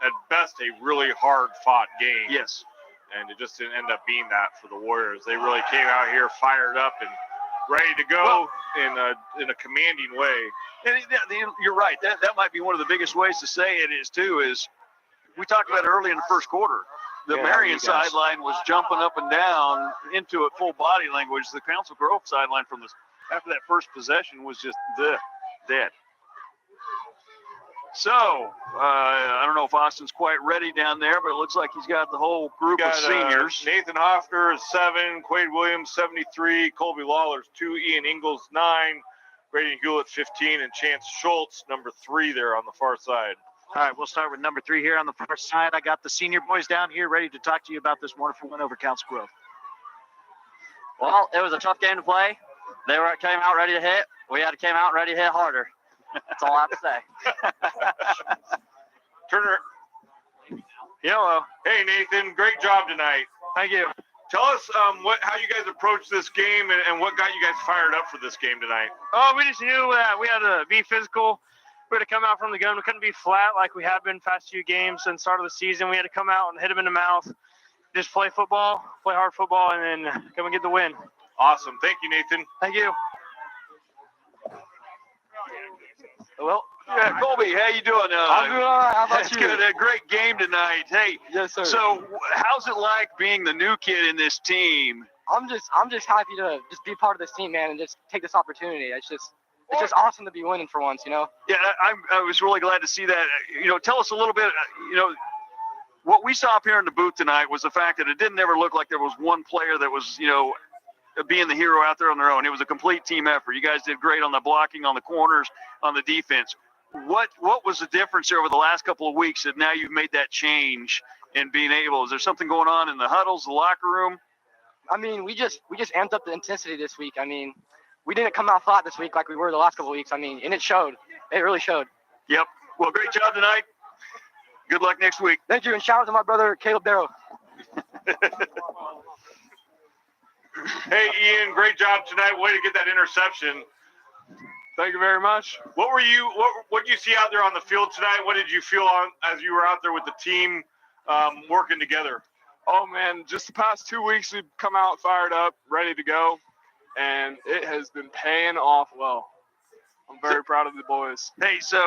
at best, a really hard-fought game. Yes. And it just didn't end up being that for the Warriors. They really came out here fired up and ready to go in a commanding way. And you're right. That might be one of the biggest ways to say it is we talked about it early in the first quarter. The Marion sideline was jumping up and down into it full body language. The Council Grove sideline after that first possession was just dead. So, I don't know if Austin's quite ready down there, but it looks like he's got the whole group of seniors. Nathan Hoffner is 7, Quade Williams 73, Colby Lawler's 2, Ian Ingalls 9, Braden Hewlett 15, and Chance Schultz number 3 there on the far side. All right, we'll start with number 3 here on the far side. I got the senior boys down here ready to talk to you about this wonderful win over Council Grove. Well, it was a tough game to play. They came out ready to hit. We came out ready to hit harder. That's all I have to say. Turner. Yellow. Hey, Nathan, great job tonight. Thank you. Tell us how you guys approached this game and what got you guys fired up for this game tonight. Oh, we just knew that we had to be physical. We had to come out from the gun. We couldn't be flat like we have been past few games since the start of the season. We had to come out and hit them in the mouth, just play football, play hard football, and then come and get the win. Awesome. Thank you, Nathan. Thank you. Well, yeah, Colby, how you doing? I'm doing all right. How about that's you? good. A great game tonight. Hey, Yes, sir. so how's it like being the new kid in this team? I'm just happy to just be part of this team, man, and just take this opportunity. It's just awesome to be winning for once, you know. Yeah, I was really glad to see that. Tell us a little bit. What we saw up here in the booth tonight was the fact that it didn't ever look like there was one player that was, being the hero out there on their own. It was a complete team effort. You guys did great on the blocking, on the corners, on the defense. What was the difference here over the last couple of weeks that now you've made that change and being able? Is there something going on in the huddles, the locker room? I mean, we just amped up the intensity this week. I mean, we didn't come out flat this week like we were the last couple of weeks. I mean, and it showed. It really showed. Yep. Well, great job tonight. Good luck next week. Thank you, and shout out to my brother Caleb Darrow. Hey, Ian, great job tonight. Way to get that interception. Thank you very much. What did you see out there on the field tonight? What did you feel as you were out there with the team working together? Oh, man, just the past 2 weeks, we've come out fired up, ready to go, and it has been paying off well. I'm very proud of the boys. Hey, so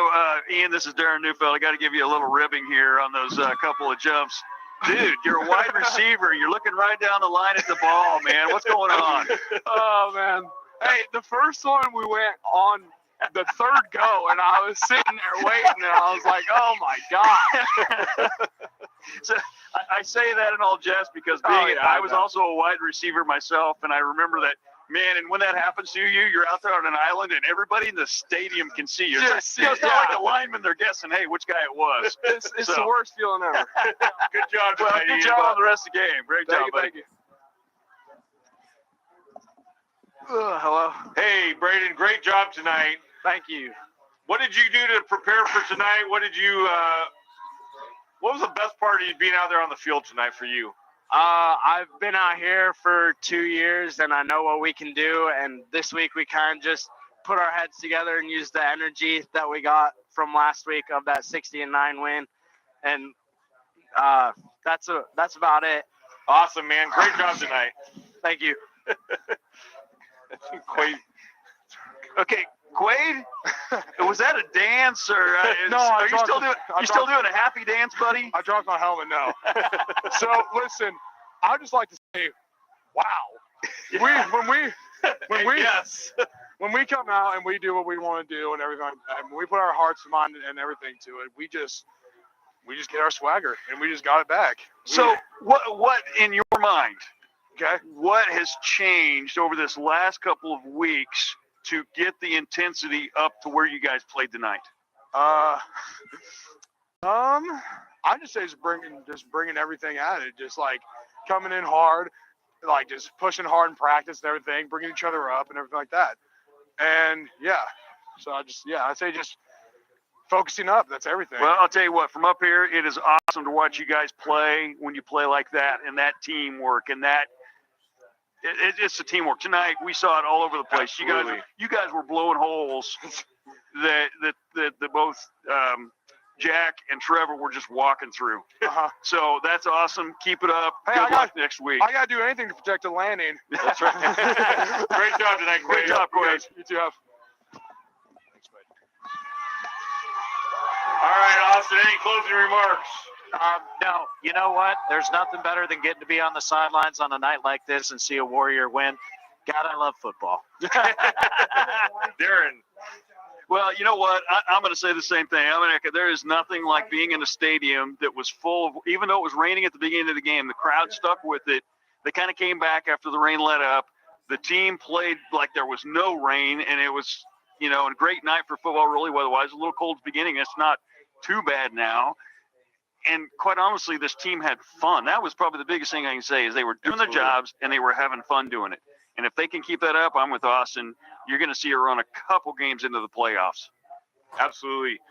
Ian, this is Darren Neufeld. I got to give you a little ribbing here on those couple of jumps. Dude, you're a wide receiver. You're looking right down the line at the ball, man. What's going on? Oh, man. Hey, the first one we went on the third go, and I was sitting there waiting, and I was like, oh, my God. So I say that in all jest because I was also a wide receiver myself, and I remember that, man, and when that happens to you, you're out there on an island, and everybody in the stadium can see you. It's not like the linemen, they're guessing, hey, which guy it was. It's the worst feeling ever. Good job, well, good job on the rest of the game. Great job, buddy. Thank you. Hello. Hey, Braden, great job tonight. Thank you. What did you do to prepare for tonight? What was the best part of you being out there on the field tonight for you? I've been out here for 2 years, and I know what we can do. And this week we kind of just put our heads together and used the energy that we got from last week of that 60-9 win. And that's about it. Awesome, man. Great job tonight. Thank you. Quade. Okay, Quade, was that a dance or No, are you still doing a happy dance, buddy? I dropped my helmet now. So listen, I just like to say, wow. When we come out and we do what we want to do and everything, and we put our hearts and mind and everything to it, we just get our swagger and we just got it back. So what in your mind? Okay. What has changed over this last couple of weeks to get the intensity up to where you guys played tonight? I just say just bringing everything at it, just like coming in hard, like just pushing hard in practice and everything, bringing each other up and everything like that. And yeah, so I'd say just focusing up. That's everything. Well, I'll tell you what, from up here, it is awesome to watch you guys play when you play like that and that teamwork and that. It's the teamwork. Tonight we saw it all over the place. Absolutely. You guys were blowing holes that both Jack and Trevor were just walking through. So that's awesome. Keep it up. Hey, Good luck next week. I gotta do anything to protect the landing. That's right. Great job tonight, Quade. Great job, Quade. You too. Have. All right, Austin, any closing remarks? No, you know what? There's nothing better than getting to be on the sidelines on a night like this and see a Warrior win. God, I love football. Darren. Well, you know what? I'm going to say the same thing. There is nothing like being in a stadium that was full of, even though it was raining at the beginning of the game, the crowd stuck with it. They kind of came back after the rain let up. The team played like there was no rain, and it was, a great night for football, really weather-wise. A little cold at the beginning. It's not too bad now. And quite honestly, this team had fun. That was probably the biggest thing I can say is they were doing their jobs and they were having fun doing it. And if they can keep that up, I'm with Austin. You're going to see her run a couple games into the playoffs. Absolutely.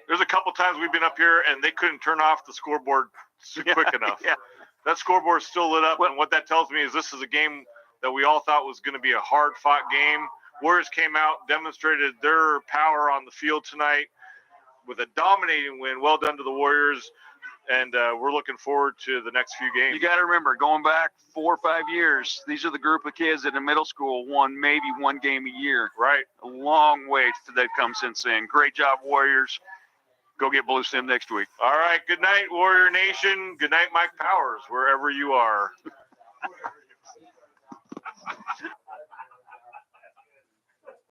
There's a couple times we've been up here and they couldn't turn off the scoreboard quick enough. Yeah. That scoreboard's still lit up. And what that tells me is this is a game that we all thought was going to be a hard-fought game. Warriors came out, demonstrated their power on the field tonight with a dominating win. Well done to the Warriors, and we're looking forward to the next few games. You got to remember, going back 4 or 5 years, these are the group of kids that in middle school won maybe one game a year. Right. A long way they've come since then. Great job, Warriors. Go get Blue Stem next week. All right. Good night, Warrior Nation. Good night, Mike Powers, wherever you are.